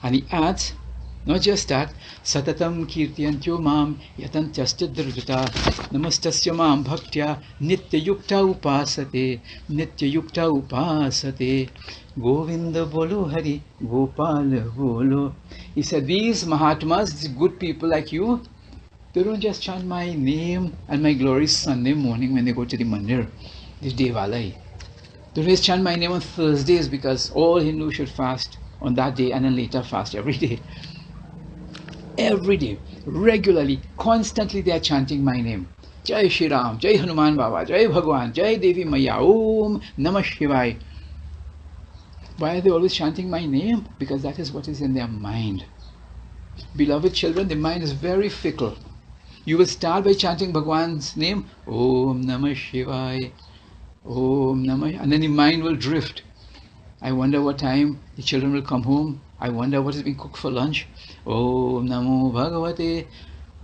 and he adds, not just that, Satatam Kirtiyantyo Mam Yatantyastya Drvita Namastasya Mam Bhaktya Nitya Yukta Upasate Nitya Yukta Upasate Govinda Bolo Hari Gopal Bolo. He said, these Mahatmas, these good people like you, they don't just chant my name and my glory Sunday morning when they go to the mandir, the Devalai. They don't just chant my name on Thursdays because all Hindus should fast on that day and then later fast every day. Every day, regularly, constantly they are chanting my name. Jai Shri Ram, Jai Hanuman Baba, Jai Bhagwan, Jai Devi Maya, Om Namah Shivaya. Why are they always chanting my name? Because that is what is in their mind. Beloved children, the mind is very fickle. You will start by chanting Bhagwan's name, Om Namah Shivaya, Om Namah, and then the mind will drift. I wonder what time the children will come home. I wonder what is being cooked for lunch. Om Namo Bhagavate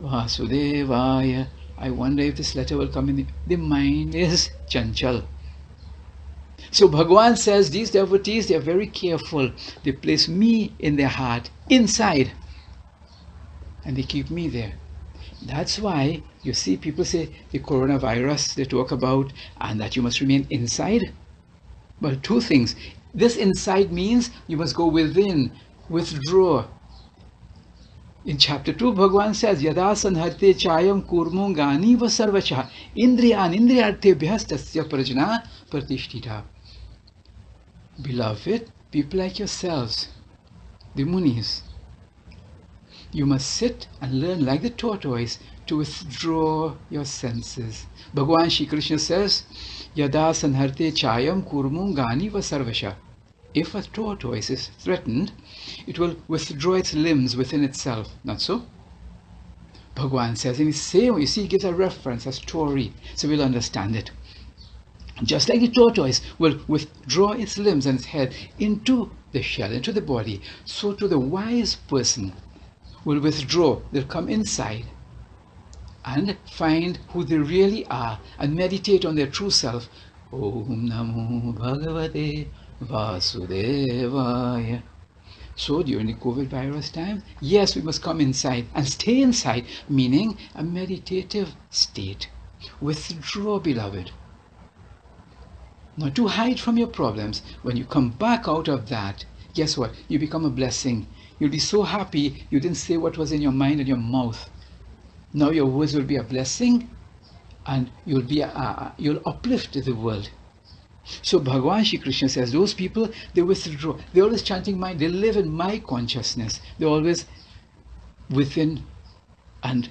Vasudevaya. I wonder if this letter will come in. The mind is chanchal. So Bhagwan says these devotees, they are very careful. They place me in their heart, inside. And they keep me there. That's why you see people say the coronavirus they talk about and that you must remain inside. Well, two things. This inside means you must go within, withdraw. In chapter 2, Bhagwan says, Yada sanharte chayam kurmo gani va sarvacha indriyan indriyartebhyas tasya prajna pratishtita. Beloved, people like yourselves, the munis, you must sit and learn like the tortoise to withdraw your senses. Bhagwan Shri Krishna says, Yada sanharte chayam kurmo gani va sarvasha. If a tortoise is threatened, it will withdraw its limbs within itself. Not so? Bhagwan says in the same way, you see, he gives a reference, a story, so we'll understand it. Just like the tortoise will withdraw its limbs and its head into the shell, into the body, so to the wise person will withdraw, they'll come inside and find who they really are and meditate on their true self. Om Namo Bhagavate Vasudevaya. So during the COVID virus time, yes, we must come inside and stay inside, meaning a meditative state. Withdraw, beloved. Not to hide from your problems. When you come back out of that, guess what? You become a blessing. You'll be so happy you didn't say what was in your mind and your mouth. Now your words will be a blessing and you'll uplift the world. So Bhagwan Shri Krishna says, those people, they withdraw. They're always chanting mine. They live in my consciousness. They're always within and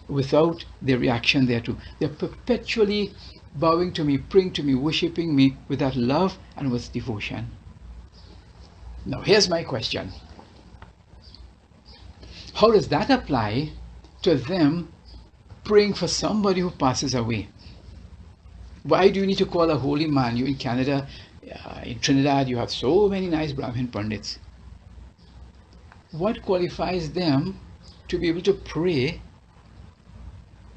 without their reaction thereto. They're perpetually bowing to me, praying to me, worshipping me with that love and with devotion. Now here's my question. How does that apply to them praying for somebody who passes away? Why do you need to call a holy man? You in Canada, in Trinidad, you have so many nice Brahmin Pandits. What qualifies them to be able to pray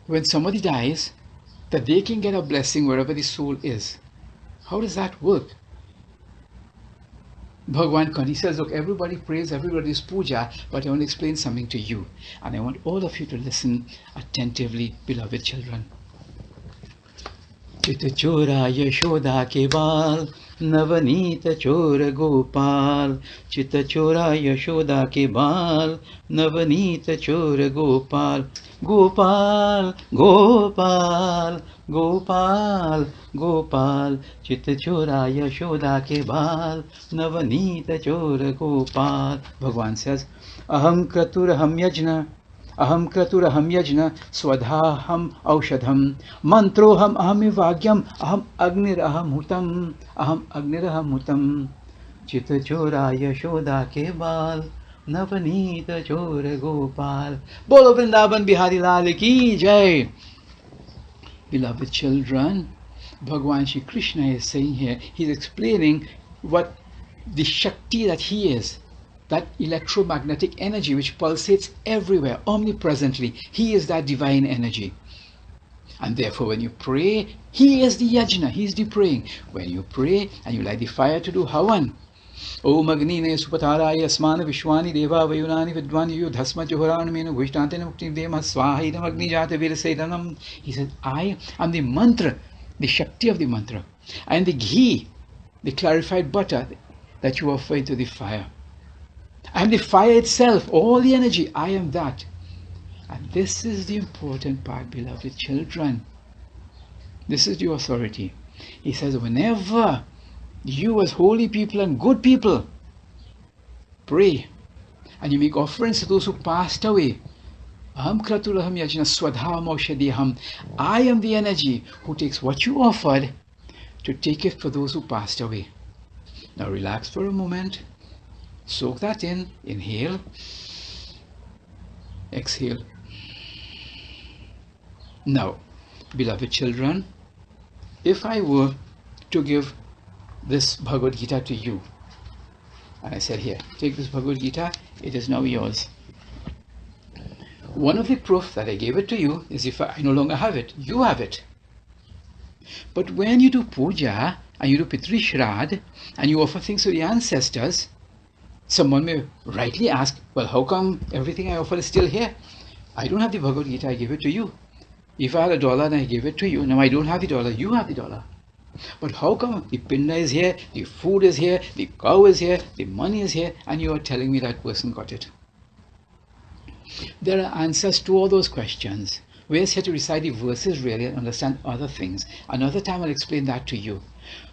when somebody dies, that they can get a blessing wherever the soul is? How does that work? Bhagwan Kandi says, look, everybody prays, everybody's puja, but I want to explain something to you. And I want all of you to listen attentively, beloved children. चित चोरा यशोदा के बाल, नवनीत चोर गोपाल. चित चोरा यशोदा के बाल, नवनीत चोर गोपाल. गोपाल गोपाल गोपाल गोपाल. चित चोरा यशोदा के बाल, नवनीत चोर Gopal. Bhagwan says, aham kraturaham yajna, aham kraturaham yajna, swadhaham aushadham, mantroham ahamivagyam, aham agniraham hutam, aham agniraham hutam. Chita chora yashoda ke baal, navneet chor gopal. Bolo Vrindavan Bihari Lal ki jai. Beloved children, Bhagwan Shri Krishna is saying here, he's explaining what the Shakti that he is, that electromagnetic energy which pulsates everywhere, omnipresently. He is that divine energy. And therefore when you pray, he is the yajna, he is the praying. When you pray and you light the fire to do havan, Om Agnine Supataraya Asmana Vishwani Deva Vayunani Vidvani Yudhasma Joharan Menu Vishtantena Mukti Dema Swahidam Agni Jata Virasedanam. He said, I am the mantra, the Shakti of the mantra. I am the ghee, the clarified butter that you offer into the fire. I am the fire itself, all the energy, I am that. And this is the important part, beloved children. This is the authority. He says, whenever you as holy people and good people pray and you make offerings to those who passed away, aham kraturaham yajna swadham aushadiham, I am the energy who takes what you offered to take it for those who passed away. Now relax for a moment, soak that in, inhale, exhale. Now, beloved children, if I were to give this Bhagavad Gita to you, and I said, here, take this Bhagavad Gita, it is now yours. One of the proof that I gave it to you is if I no longer have it, you have it. But when you do puja and you do Pitri Shrad and you offer things to the ancestors, someone may rightly ask, well, how come everything I offer is still here? I don't have the Bhagavad Gita, I gave it to you. If I had $1 and I gave it to you, now I don't have the dollar, you have the dollar. But how come the pinda is here, the food is here, the cow is here, the money is here, and you are telling me that person got it? There are answers to all those questions. We're here to recite the verses really and understand other things. Another time I'll explain that to you.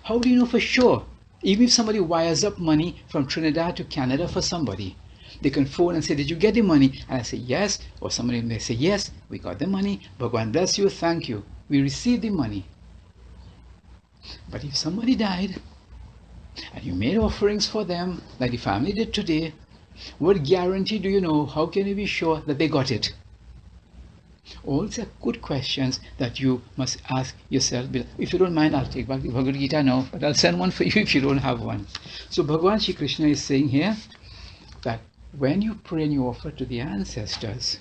How do you know for sure? Even if somebody wires up money from Trinidad to Canada for somebody, they can phone and say, did you get the money? And I say, yes. Or somebody may say, yes, we got the money. Bhagwan bless you, thank you. We received the money. But if somebody died and you made offerings for them, like the family did today, what guarantee do you know? How can you be sure that they got it? All these are good questions that you must ask yourself. If you don't mind, I'll take back the Bhagavad Gita now, but I'll send one for you if you don't have one. So Bhagwan Shri Krishna is saying here that when you pray and you offer to the ancestors,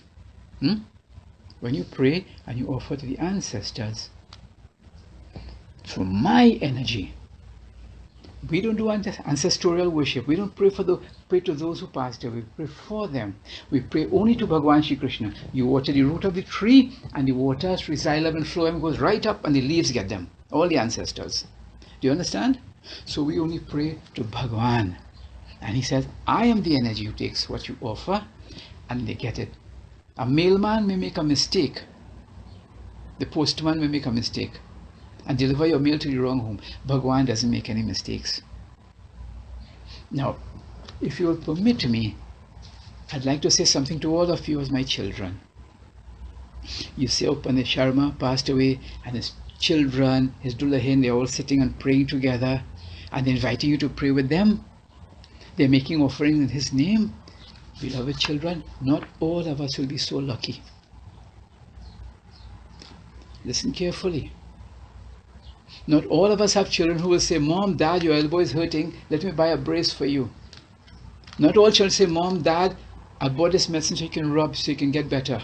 when you pray and you offer to the ancestors, for my energy, we don't do ancestral worship. We don't pray to those who passed away. We pray for them. We pray only to Bhagwan Shri Krishna. You water the root of the tree, and the water through xylem and phloem goes right up, and the leaves get them. All the ancestors. Do you understand? So we only pray to Bhagwan. And he says, I am the energy who takes what you offer, and they get it. A mailman may make a mistake. The postman may make a mistake and deliver your mail to the wrong home. Bhagwan doesn't make any mistakes. Now, if you will permit me, I'd like to say something to all of you as my children. You see, when the Sharma passed away and his children, his Dullahin, they're all sitting and praying together and they're inviting you to pray with them. They're making offerings in his name. Beloved children, not all of us will be so lucky. Listen carefully. Not all of us have children who will say, Mom, Dad, your elbow is hurting, let me buy a brace for you. Not all children say, Mom, Dad, I bought this medicine so you can rub so you can get better.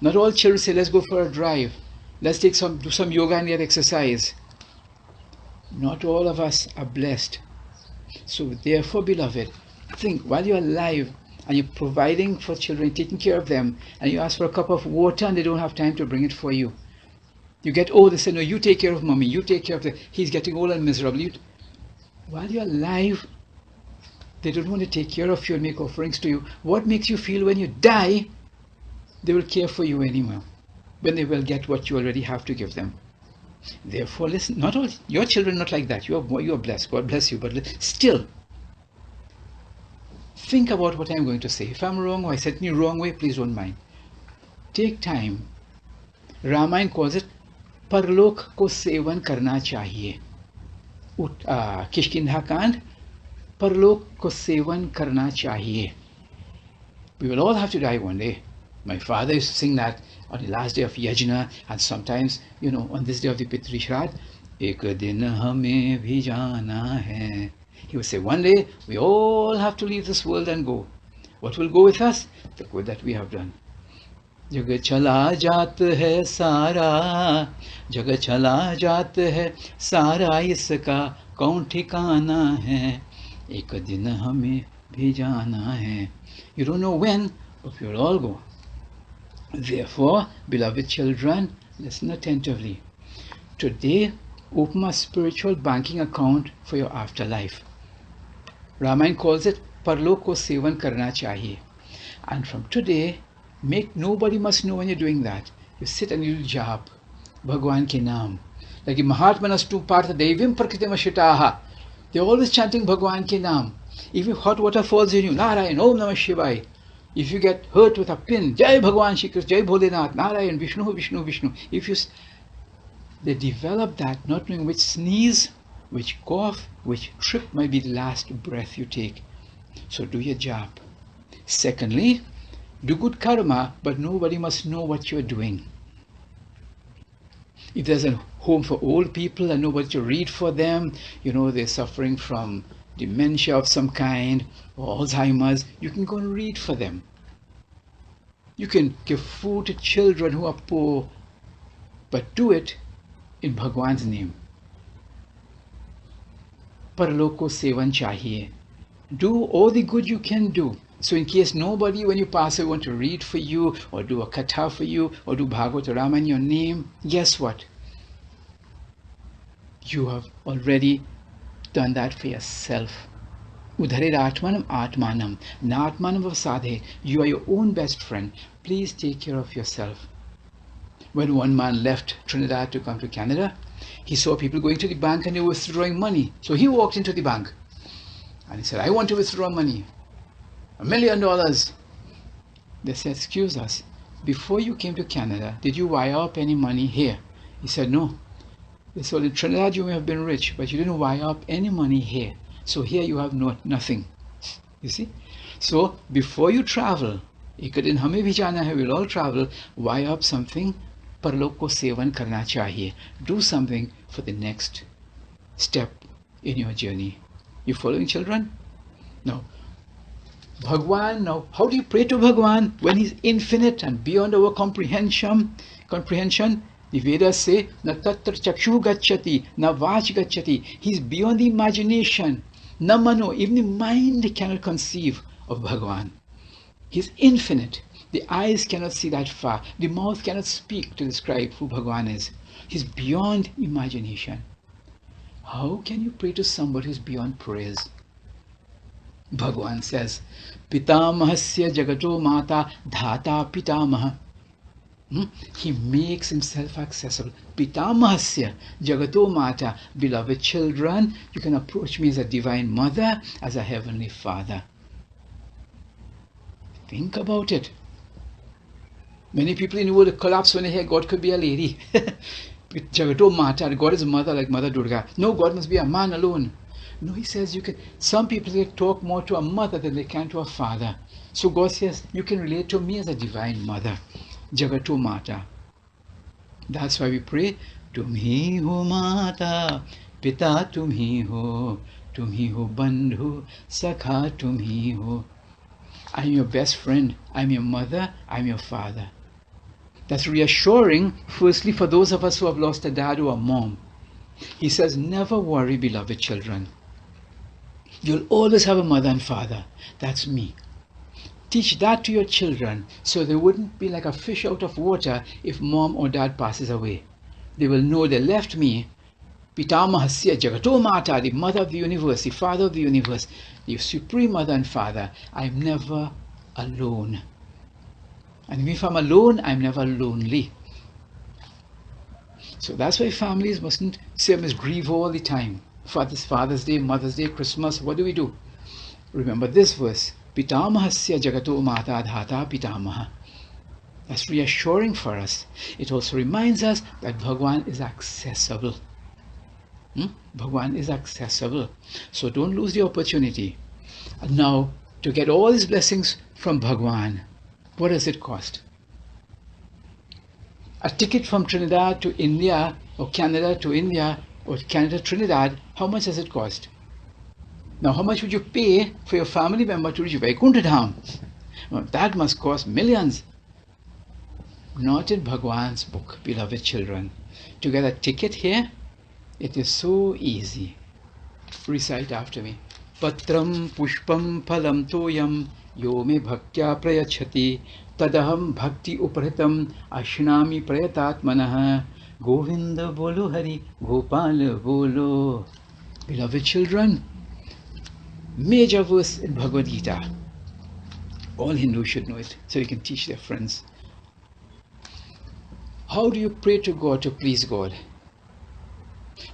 Not all children say, let's go for a drive. Let's do some yoga and get exercise. Not all of us are blessed. So therefore, beloved, think while you're alive and you're providing for children, taking care of them, and you ask for a cup of water and they don't have time to bring it for you. You get old, they say, no, you take care of mommy, you take care of he's getting old and miserable. While you're alive, they don't want to take care of you and make offerings to you. What makes you feel when you die, they will care for you anymore, when they will get what you already have to give them? Therefore, listen, not all your children not like that. You are blessed. God bless you. But still, think about what I'm going to say. If I'm wrong or I said it in the wrong way, please don't mind. Take time. Ramayana calls it Parlok ko sevan karna chahiye. Kishkindha Kand, Parlok ko sevan karna chahiye. We will all have to die one day. My father used to sing that on the last day of Yajna, and sometimes, on this day of the Pitri Shraddh, Ek din hame bhi jana hai. He would say, one day we all have to leave this world and go. What will go with us? The good that we have done. Jagat chala jaat hai sara, jagat chala jaat hai sara, iska kaun ठिकाना hai, ek din hame bhi jana hai. You don't know when, but we will all go. Therefore, beloved children, listen attentively. Today, open a spiritual banking account for your afterlife. Ramayana calls it Parlok ko sevan karna chahiye. And from today, nobody must know when you're doing that. You sit and you do jap, Bhagwan ke naam. Like the Mahatmanas do partha devim prakritim ashitaha. They're always chanting Bhagwan ke naam. If hot water falls in you, Narayan, Om Namah Shivaya. If you get hurt with a pin, Jai Bhagwan Shri Krishna, Jai Bholenath, Narayan, Vishnu, Vishnu, Vishnu. They develop that not knowing which sneeze, which cough, which trip might be the last breath you take. So do your job. Secondly, do good karma, but nobody must know what you're doing. If there's a home for old people and nobody to read for them, they're suffering from dementia of some kind, or Alzheimer's, you can go and read for them. You can give food to children who are poor, but do it in Bhagwan's name. Parlok ko sevan chahiye. Do all the good you can do. So in case nobody, when you pass away, want to read for you, or do a katha for you, or do Bhagavad Ramayana in your name, guess what? You have already done that for yourself. Udharer atmanam atmanam, na atmanam vasadhe. You are your own best friend. Please take care of yourself. When one man left Trinidad to come to Canada, he saw people going to the bank and they were withdrawing money. So he walked into the bank and he said, I want to withdraw money. $1 million. They said, excuse us, before you came to Canada, did you wire up any money here? He said, no. They said, in Trinidad you may have been rich, but you didn't wire up any money here. So here you have nothing. You see? So before you travel, ekadin hame bhi jana hai, we'll all travel, wire up something, parlok ko sevan karna chahiye. Do something for the next step in your journey. You following, children? Now, Bhagwan, how do you pray to Bhagwan when he's infinite and beyond our comprehension? The Vedas say, na tatra chakshu gacchati, na vach gacchati. He's beyond the imagination. Na mano, even the mind cannot conceive of Bhagwan. He's infinite. The eyes cannot see that far. The mouth cannot speak to describe who Bhagwan is. He's beyond imagination. How can you pray to somebody who's beyond praise? Bhagwan says, Pitamahasya jagato mata dhata pitamaha. He makes himself accessible. Pitamahasya jagato mata. Beloved children, you can approach me as a divine mother, as a heavenly father. Think about it. Many people in the world collapse when they hear God could be a lady. Jagato mata, God is a mother like Mother Durga. No, God must be a man alone. No, he says you can. Some people they talk more to a mother than they can to a father. So God says you can relate to me as a divine mother. Jagato mata. That's why we pray, तुम ही हो माता पिता तुम ही हो बंधु सखा तुम ही हो. I'm your best friend, I'm your mother, I'm your father. That's reassuring, firstly, for those of us who have lost a dad or a mom. He says, never worry, beloved children. You'll always have a mother and father. That's me. Teach that to your children so they wouldn't be like a fish out of water if mom or dad passes away. They will know they left me, Pitamahasya Jagato Mata, the mother of the universe, the father of the universe, the supreme mother and father. I'm never alone. And if I'm alone, I'm never lonely. So that's why families mustn't say I must grieve all the time. Father's Day, Mother's Day, Christmas, what do? Remember this verse. Pitamahasya Jagato Mata Dhata Pitamaha. That's reassuring for us. It also reminds us that Bhagwan is accessible. Bhagwan is accessible. So don't lose the opportunity. And now, to get all these blessings from Bhagwan, what does it cost? A ticket from Trinidad to India, or Canada to India, or Canada to Trinidad, how much does it cost? Now, how much would you pay for your family member to reach Vaikuntha Dham? Well, that must cost millions. Not in Bhagwan's book, beloved children. To get a ticket here, it is so easy. Recite after me. Patram pushpam phalam toyam yo me bhaktya prayachati tadaham bhakti uprahitam ashnami prayatatmanah. Govinda bolo hari Gopal bolo. Beloved children, major verse in Bhagavad Gita. All Hindus should know it so they can teach their friends. How do you pray to God to please God?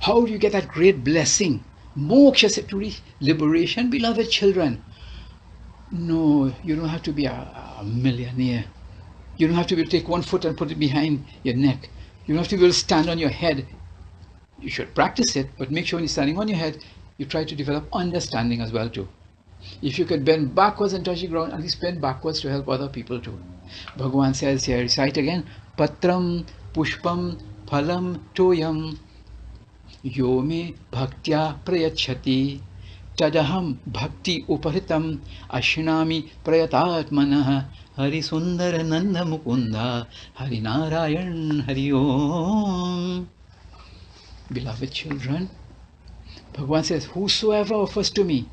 How do you get that great blessing? Moksha, Saturi, liberation, beloved children. No, you don't have to be a millionaire. You don't have to be able to take one foot and put it behind your neck. You don't have to be able to stand on your head. You should practice it, but make sure when you're standing on your head, you try to develop understanding as well too. If you could bend backwards and touch the ground, at least bend backwards to help other people too. Bhagavan says here, recite again, Patram pushpam phalam toyam yo me bhaktya prayachati tadaham bhakti uparitam ashnami prayatatmanah hari sundara nanda mukunda hari narayan hari om. Beloved children, Bhagavan says, whosoever offers to me,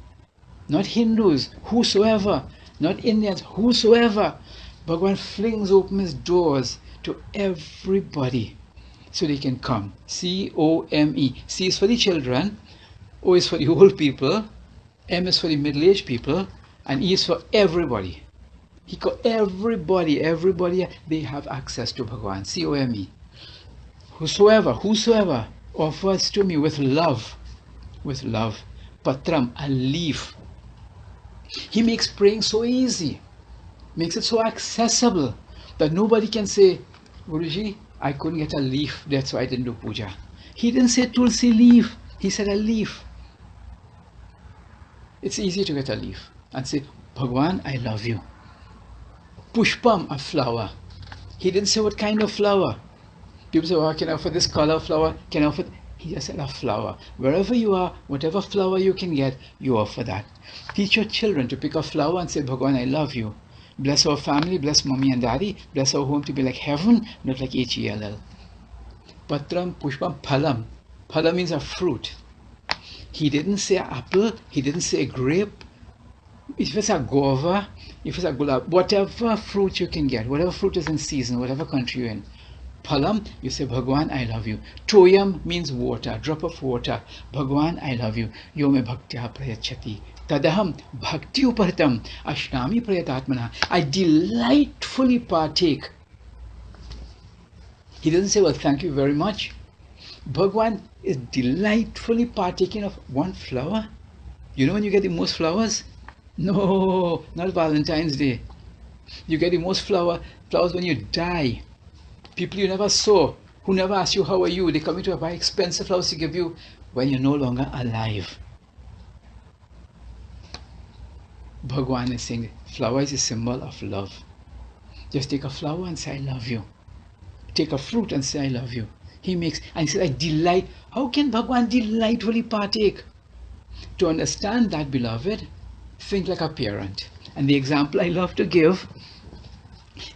not Hindus, whosoever, not Indians, whosoever, Bhagavan flings open his doors to everybody so they can come. C-O-M-E. C is for the children, O is for the old people, M is for the middle-aged people, and E is for everybody. He called everybody, they have access to Bhagavan. C-O-M-E. Whosoever offers to me with love, patram, a leaf. He makes praying so easy, makes it so accessible that nobody can say, Guruji, I couldn't get a leaf, that's why I didn't do puja. He didn't say tulsi leaf, he said a leaf. It's easy to get a leaf and say, Bhagwan, I love you. Pushpam, a flower. He didn't say what kind of flower. People say, oh, can I offer this color flower? Can I offer? He just said a flower. Wherever you are, whatever flower you can get, you offer that. Teach your children to pick a flower and say, Bhagwan, I love you. Bless our family, bless mommy and daddy, bless our home to be like heaven, not like H-E-L-L. Patram, pushpam, phalam. Phalam means a fruit. He didn't say apple, he didn't say grape. If it's a guava, if it's a gulab, whatever fruit you can get, whatever fruit is in season, whatever country you're in. Phalam, you say, Bhagwan, I love you. Toyam means water, drop of water. Bhagwan, I love you. Yome bhaktya prayachati. Tadaham bhakti uparitam ashnami prayatatmana. I delightfully partake. He doesn't say, well, thank you very much. Bhagwan is delightfully partaking of one flower. You know when you get the most flowers? No, not Valentine's Day. You get the most flowers when you die. People you never saw, who never ask you how are you, they come into a very expensive flowers to give you when you're no longer alive. Bhagwan is saying flower is a symbol of love. Just take a flower and say I love you. Take a fruit and say I love you. He makes, and he says, I delight. How can Bhagwan delightfully partake? To understand that, beloved, think like a parent. And the example I love to give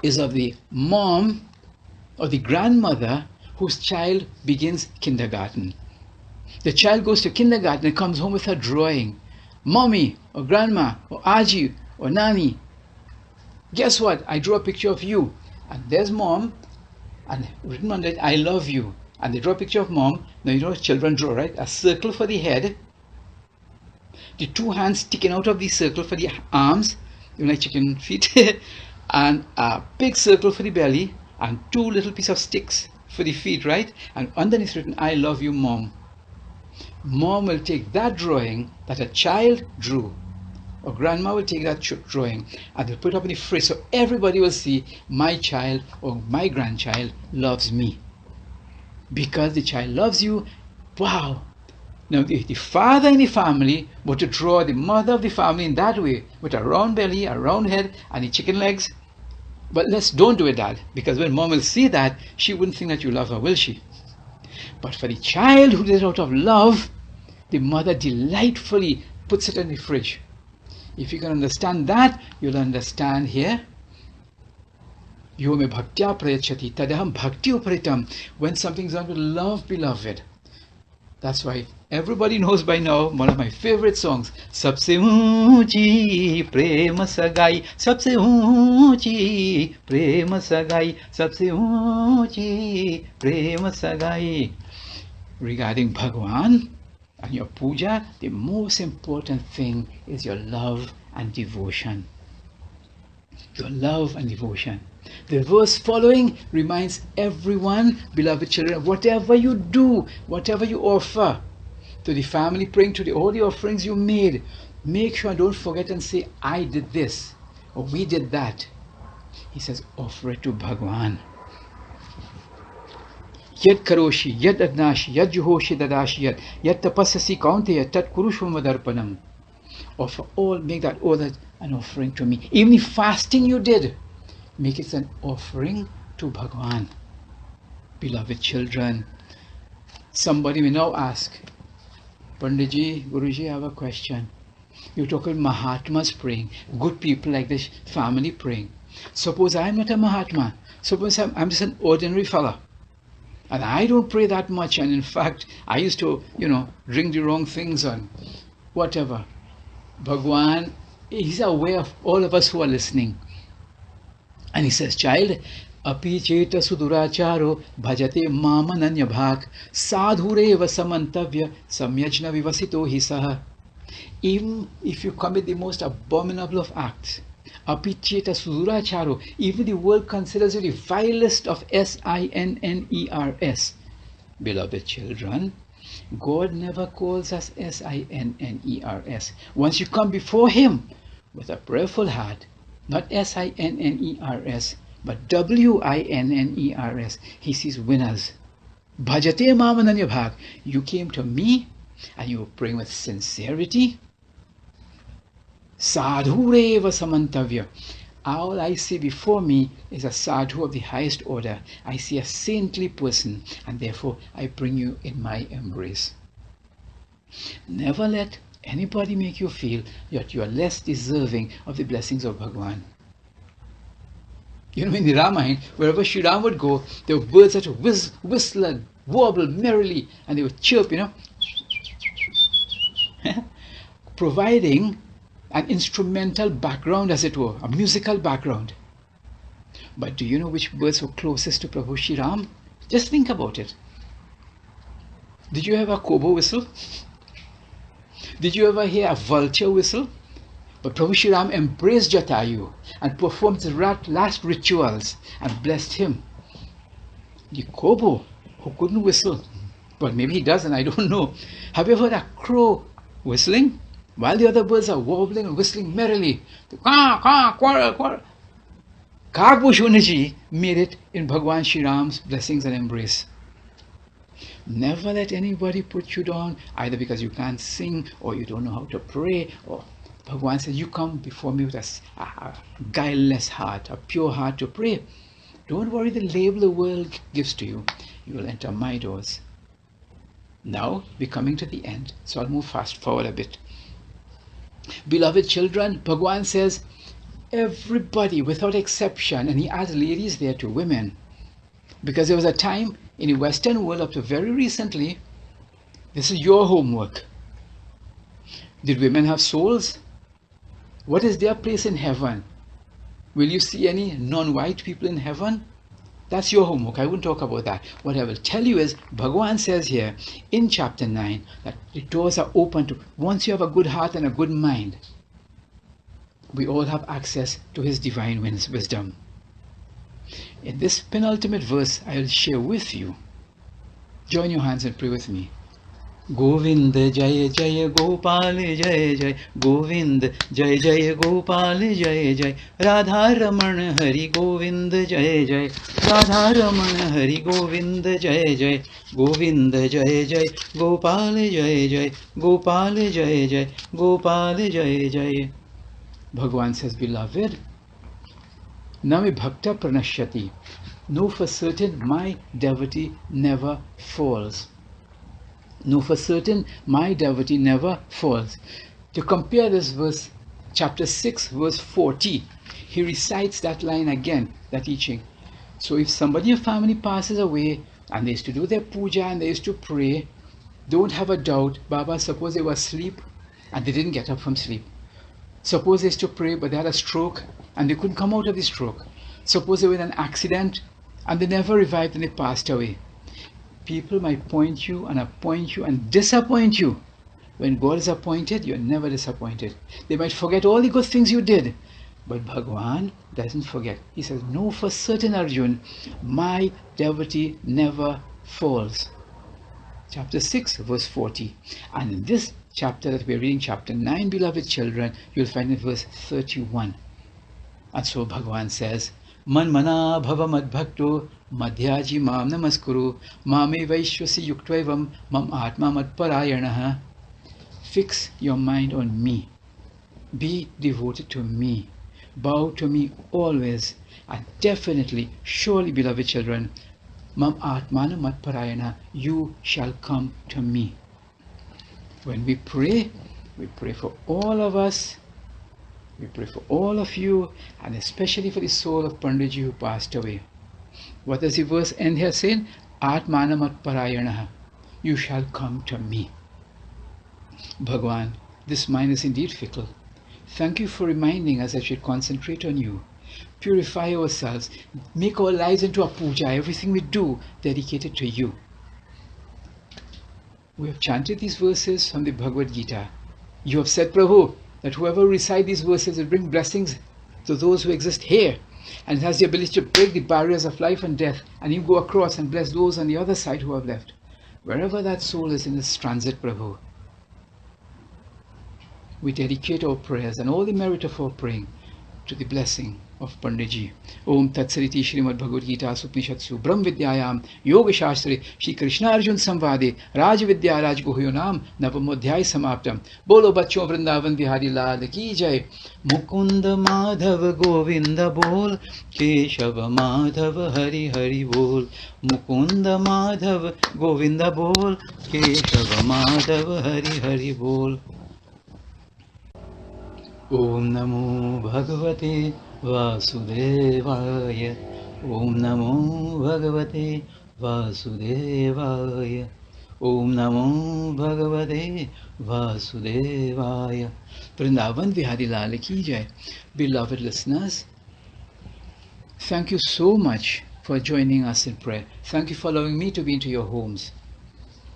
is of the mom or the grandmother whose child begins kindergarten. The child goes to kindergarten and comes home with her drawing. Mommy or grandma or Aji or Nani, guess what? I drew a picture of you. And there's mom, and written on it, I love you. And they draw a picture of mom. Now you know what children draw, right? A circle for the head, the two hands sticking out of the circle for the arms, you know, like chicken feet, and a big circle for the belly, and two little pieces of sticks for the feet, right? And underneath written, I love you, mom. Mom will take that drawing that a child drew, or grandma will take that drawing and they'll put it up in the fridge so everybody will see my child or my grandchild loves me. Because the child loves you, wow. Now the father in the family were to draw the mother of the family in that way, with a round belly, a round head, and the chicken legs. But don't do it, Dad, because when mom will see that, she wouldn't think that you love her, will she? But for the child who did it out of love, the mother delightfully puts it in the fridge. If you can understand that, you'll understand here. Yo me bhaktya prayachati tadaham bhakti uparitam. When something's done with love, beloved. That's why everybody knows by now one of my favorite songs. Sabse unchi prema sagai, sabse unchi prema sagai, sabse unchi prema sagai. Regarding Bhagwan and your puja, the most important thing is your love and devotion. Your love and devotion. The verse following reminds everyone, beloved children, whatever you do, whatever you offer to the family, praying to all the offerings you made, make sure don't forget and say, I did this or we did that. He says, offer it to Bhagwan. Yad karoshi, yad adnashi, yad juhoshi dadashi, yad tapasasi kaunteya, tat kurushvam vadarpanam. Offer all, make that all that an offering to me. Even the fasting you did, make it an offering to Bhagwan. Beloved children, somebody may now ask, Panditji, Guruji, I have a question. You talk about Mahatmas praying, good people like this family praying. Suppose I'm not a Mahatma. Suppose I'm just an ordinary fella. And I don't pray that much. And in fact, I used to, drink the wrong things and whatever. Bhagwan, he's aware of all of us who are listening. And he says, child, api cheta suduracharo bhajate mamananya bhak sadhureva samantavya samyajna vivasito hisaha. Even if you commit the most abominable of acts, api cheta suduracharo, even the world considers you the vilest of sinners. Beloved children, God never calls us sinners. Once you come before Him with a prayerful heart, not sinners, but winners, He sees winners. Bhajate mamananya bhag. You came to me and you were praying with sincerity. Sadhureva samantavya. All I see before me is a sadhu of the highest order. I see a saintly person, and therefore I bring you in my embrace. Never let anybody make you feel that you are less deserving of the blessings of Bhagwan. In the Ramayana, wherever Sri Ram would go, there were birds that would whistle and warble merrily, and they would chirp, providing an instrumental background, as it were, a musical background. But do you know which birds were closest to Prabhu Shri Ram? Just think about it. Did you ever a kobo whistle? Did you ever hear a vulture whistle? But Prabhu Shri Ram embraced Jatayu and performed his last rituals and blessed him. The kobo, who couldn't whistle, but maybe he doesn't, I don't know. Have you ever heard a crow whistling? While the other birds are warbling and whistling merrily. Kagbushuniji made it in Bhagwan Shri Ram's blessings and embrace. Never let anybody put you down, either because you can't sing or you don't know how to pray. Or Bhagwan says, you come before me with a guileless heart, a pure heart to pray. Don't worry the label the world gives to you. you will enter my doors. Now we're coming to the end, so I'll move fast forward a bit. Beloved children, Bhagwan says, everybody without exception, and he adds ladies there too, women, because there was a time in the Western world up to very recently, this is your homework. Did women have souls? What is their place in heaven? Will you see any non-white people in heaven? That's your homework. I won't talk about that. What I will tell you is, Bhagwan says here in chapter 9 that the doors are open to, once you have a good heart and a good mind, we all have access to his divine wisdom. In this penultimate verse, I will share with you. Join your hands and pray with me. Govind Jaya Jaya Gopal Jaya Jaya Govind Jaya Jaya Gopal Jaya Jaya Radha Raman Hari Govind Jaya Jaya Radha Raman Hari Govind Jaya Jaya Govind Jaya Jaya Gopal Jaya Jaya Gopal Jaya Jaya Gopal Jaya Jaya. Bhagwan says, beloved, Nami Bhakta Pranashyati. Know for certain my devotee never falls. Know for certain my devotee never falls. To compare this verse, chapter 6, verse 40, he recites that line again, that teaching. So if somebody in your family passes away and they used to do their puja and they used to pray, don't have a doubt. Baba, suppose they were asleep and they didn't get up from sleep. Suppose they used to pray but they had a stroke and they couldn't come out of the stroke. Suppose they were in an accident and they never revived and they passed away. People might point you and appoint you and disappoint you. When God is appointed, you're never disappointed. They might forget all the good things you did, but Bhagwan doesn't forget. He says, know for certain, Arjun, my devotee never falls. Chapter 6, verse 40. And in this chapter that we're reading, chapter 9, beloved children, you'll find in verse 31. And so Bhagwan says, Man mana bhava mad bhakto madhyaji mam namaskuru mame vaishwasi yuktvevam mam atma mad parayanaha. Fix your mind on me. Be devoted to me. Bow to me always. And definitely, surely, beloved children, mam atmana mad parayana, you shall come to me. When we pray for all of us. We pray for all of you, and especially for the soul of Panditji who passed away. What does the verse end here saying? Atmanamat parayanaha. You shall come to me. Bhagwan, this mind is indeed fickle. Thank you for reminding us that we should concentrate on you. Purify ourselves. Make our lives into a puja. Everything we do dedicated to you. We have chanted these verses from the Bhagavad Gita. You have said, Prabhu, that whoever recite these verses will bring blessings to those who exist here, and it has the ability to break the barriers of life and death, and you go across and bless those on the other side who have left. Wherever that soul is in its transit, Prabhu, we dedicate our prayers and all the merit of our praying to the blessing of Panditji. Om Tat Sariti Srimad Bhagavad Gita Supnishatsu Brahm Vidyayam Yoga Shastre Shri Krishna Arjun Samvade Raj Vidya Raj Guhyo Nam Navamodhyay Samaptam. Bolo Bachcho Vrindavan Bihari Lal Ki Jai. Mukunda Madhav Govinda Bol Keshava Madhav Hari Hari Bol. Mukunda Madhav Govinda Bol Keshava Madhav Hari Hari Bol. Om Namo Bhagavate Vasudevaya. Om Namo Bhagavate Vasudevaya. Om Namo Bhagavate Vasudevaya. Vrindavan Vihari Lal Ki Jai. Beloved listeners, thank you so much for joining us in prayer. Thank you for allowing me to be into your homes.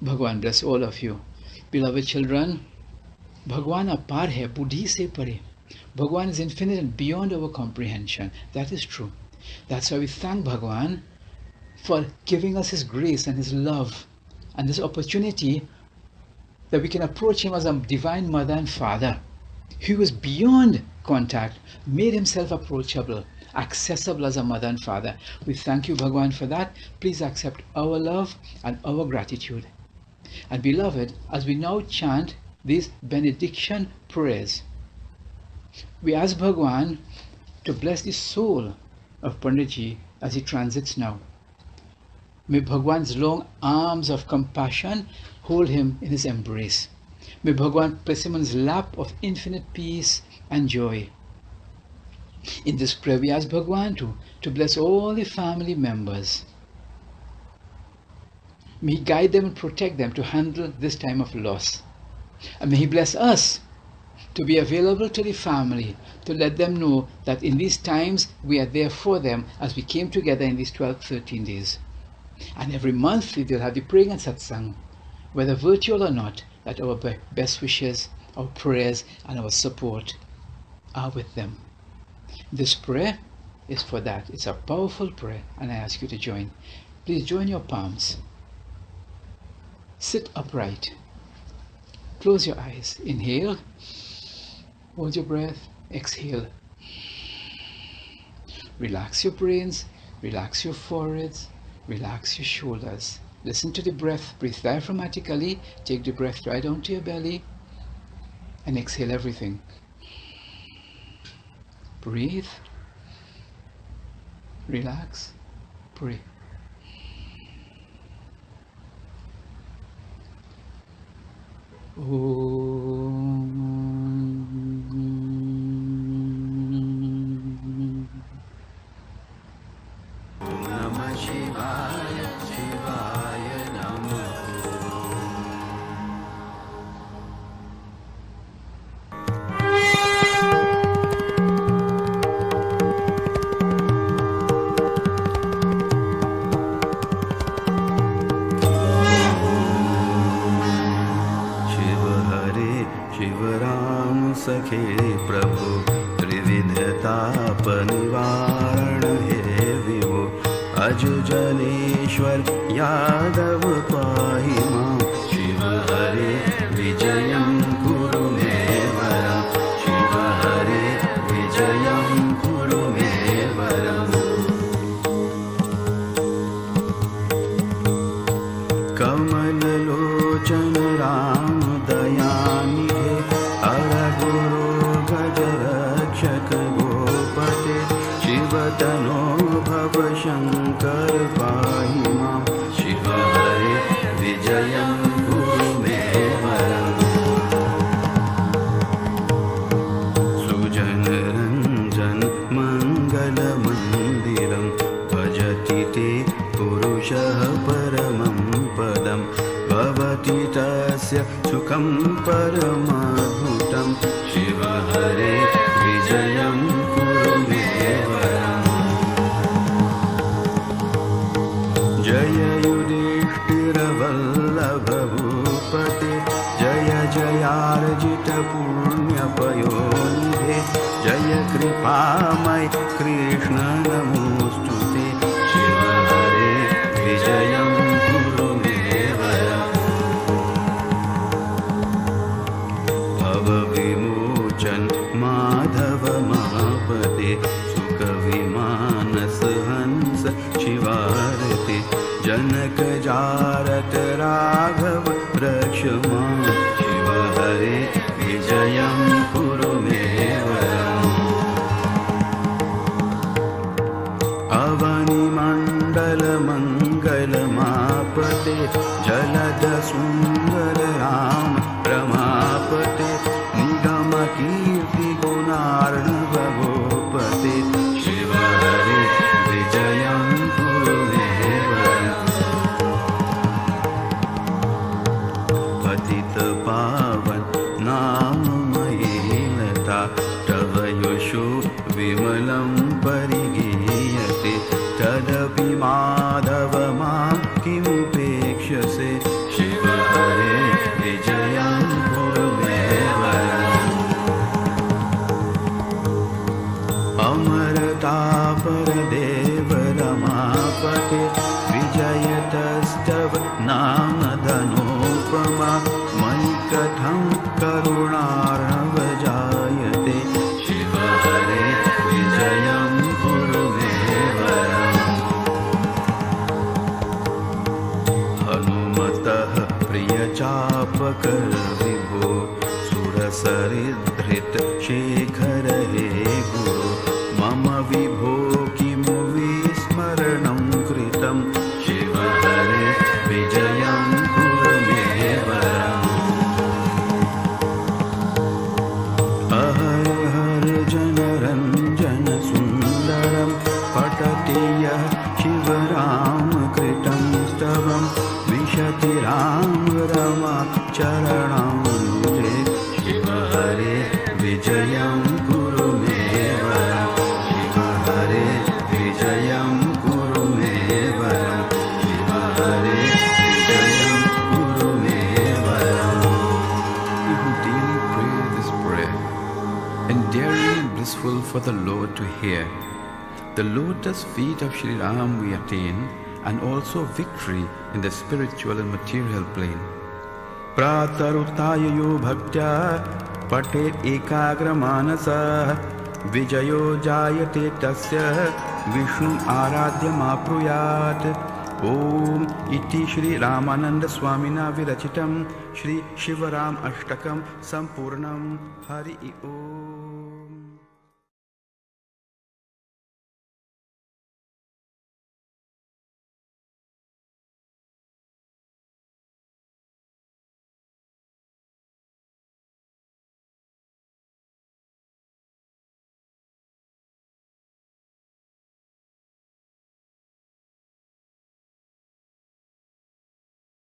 Bhagwan bless all of you. Beloved children, Bhagwan apar hai, buddhi se pare. Bhagwan is infinite and beyond our comprehension. That is true. That's why we thank Bhagwan for giving us his grace and his love and this opportunity that we can approach him as a divine mother and father. He was beyond contact, made himself approachable, accessible as a mother and father. We thank you, Bhagwan, for that. Please accept our love and our gratitude. And beloved, as we now chant these benediction prayers, we ask Bhagwan to bless the soul of Panditji as he transits now. May Bhagwan's long arms of compassion hold him in his embrace. May Bhagwan place him on his lap of infinite peace and joy. In this prayer we ask Bhagwan to bless all the family members. May he guide them and protect them to handle this time of loss. And may he bless us to be available to the family, to let them know that in these times we are there for them as we came together in these 12-13 days. And every month we will have the praying and satsang, whether virtual or not, that our best wishes, our prayers and our support are with them. This prayer is for that. It's a powerful prayer and I ask you to join. Please join your palms. Sit upright. Close your eyes. Inhale. Hold your breath. Exhale. Relax your brains. Relax your foreheads. Relax your shoulders. Listen to the breath. Breathe diaphragmatically. Take the breath right down to your belly. And exhale everything. Breathe. Relax. Breathe. Namah Shivaya, Shivaya Namah. Shivram सखे प्रभु त्रिविधताप निवारण हे विभो अजुजनेश्वर यादव पाहि मां शिव हरे विजयं कुरु मे वरं शिव हरे विजयं कुरु मे वरम् कमललोचन राम दयानिधे गुरु गजरक्षक गोपते शिवतनो भव शंकर पाहि मां शिव हरे विजयं कुरु मे वरम् सुजन रंजन मंगल मंदिरं भजति ते पुरुषः परमं पदं भवति तस्य सुखं परमाद्भुतं शिव हरे विजयं कुरु मे वरम् जय युधिष्ठिरवल्लभ भूपते जय जयार्जित पुण्यपयोनिधे जय कृपामय कृष्ण नमोस्तुते शिव हरे विजयं कुरु मे विमोचन माधव महापते सुख विमानस हंस शिवारते जनक जारत राघव रक्ष मां शिव हरे विजयं कुरु मे वरम् अवनि मंडल मंगल मापते जलद सुंदर राम रमापते निगम कीर्ति गुणार्णव गोपते शिव हरे विजयं कुरु मे वरम् पतित पावन नाममयीलता तव यशो विमलं परिगीयते तदपि माधव मां किमुपेक्ष्यसे शिव हरे विजयं कुरु मे वरम् अमरतापर देव रमापते विजयतस्तव नाम धनोपमा मयि कथं करुणार्णव जायते शिव हरे विजयं कुरु मे वरम् हनुमतः प्रियचापकर विभो सुरसरिधृत शेखर हे गुरो मम विभो किमु विस्मरणं कृतं Shiv charanam muje. Shiva Hare Vijayam Guru me varam. Shiva Hare Vijayam Guru me varam. Shiva Hare Vijayam Guru me varam. You who daily pray this prayer, endearing and blissful for the Lord to hear, the lotus feet of Shri Ram we attain, and also victory in the spiritual and material plane. Pratarutaya yo bhaktya patet ekagra manasa vijayo jayate tasya Vishnu aradhya mapruyat. Om iti Shri Ramananda Swamina virachitam Shri Shivaram Ashtakam Sampurnam Hari Om.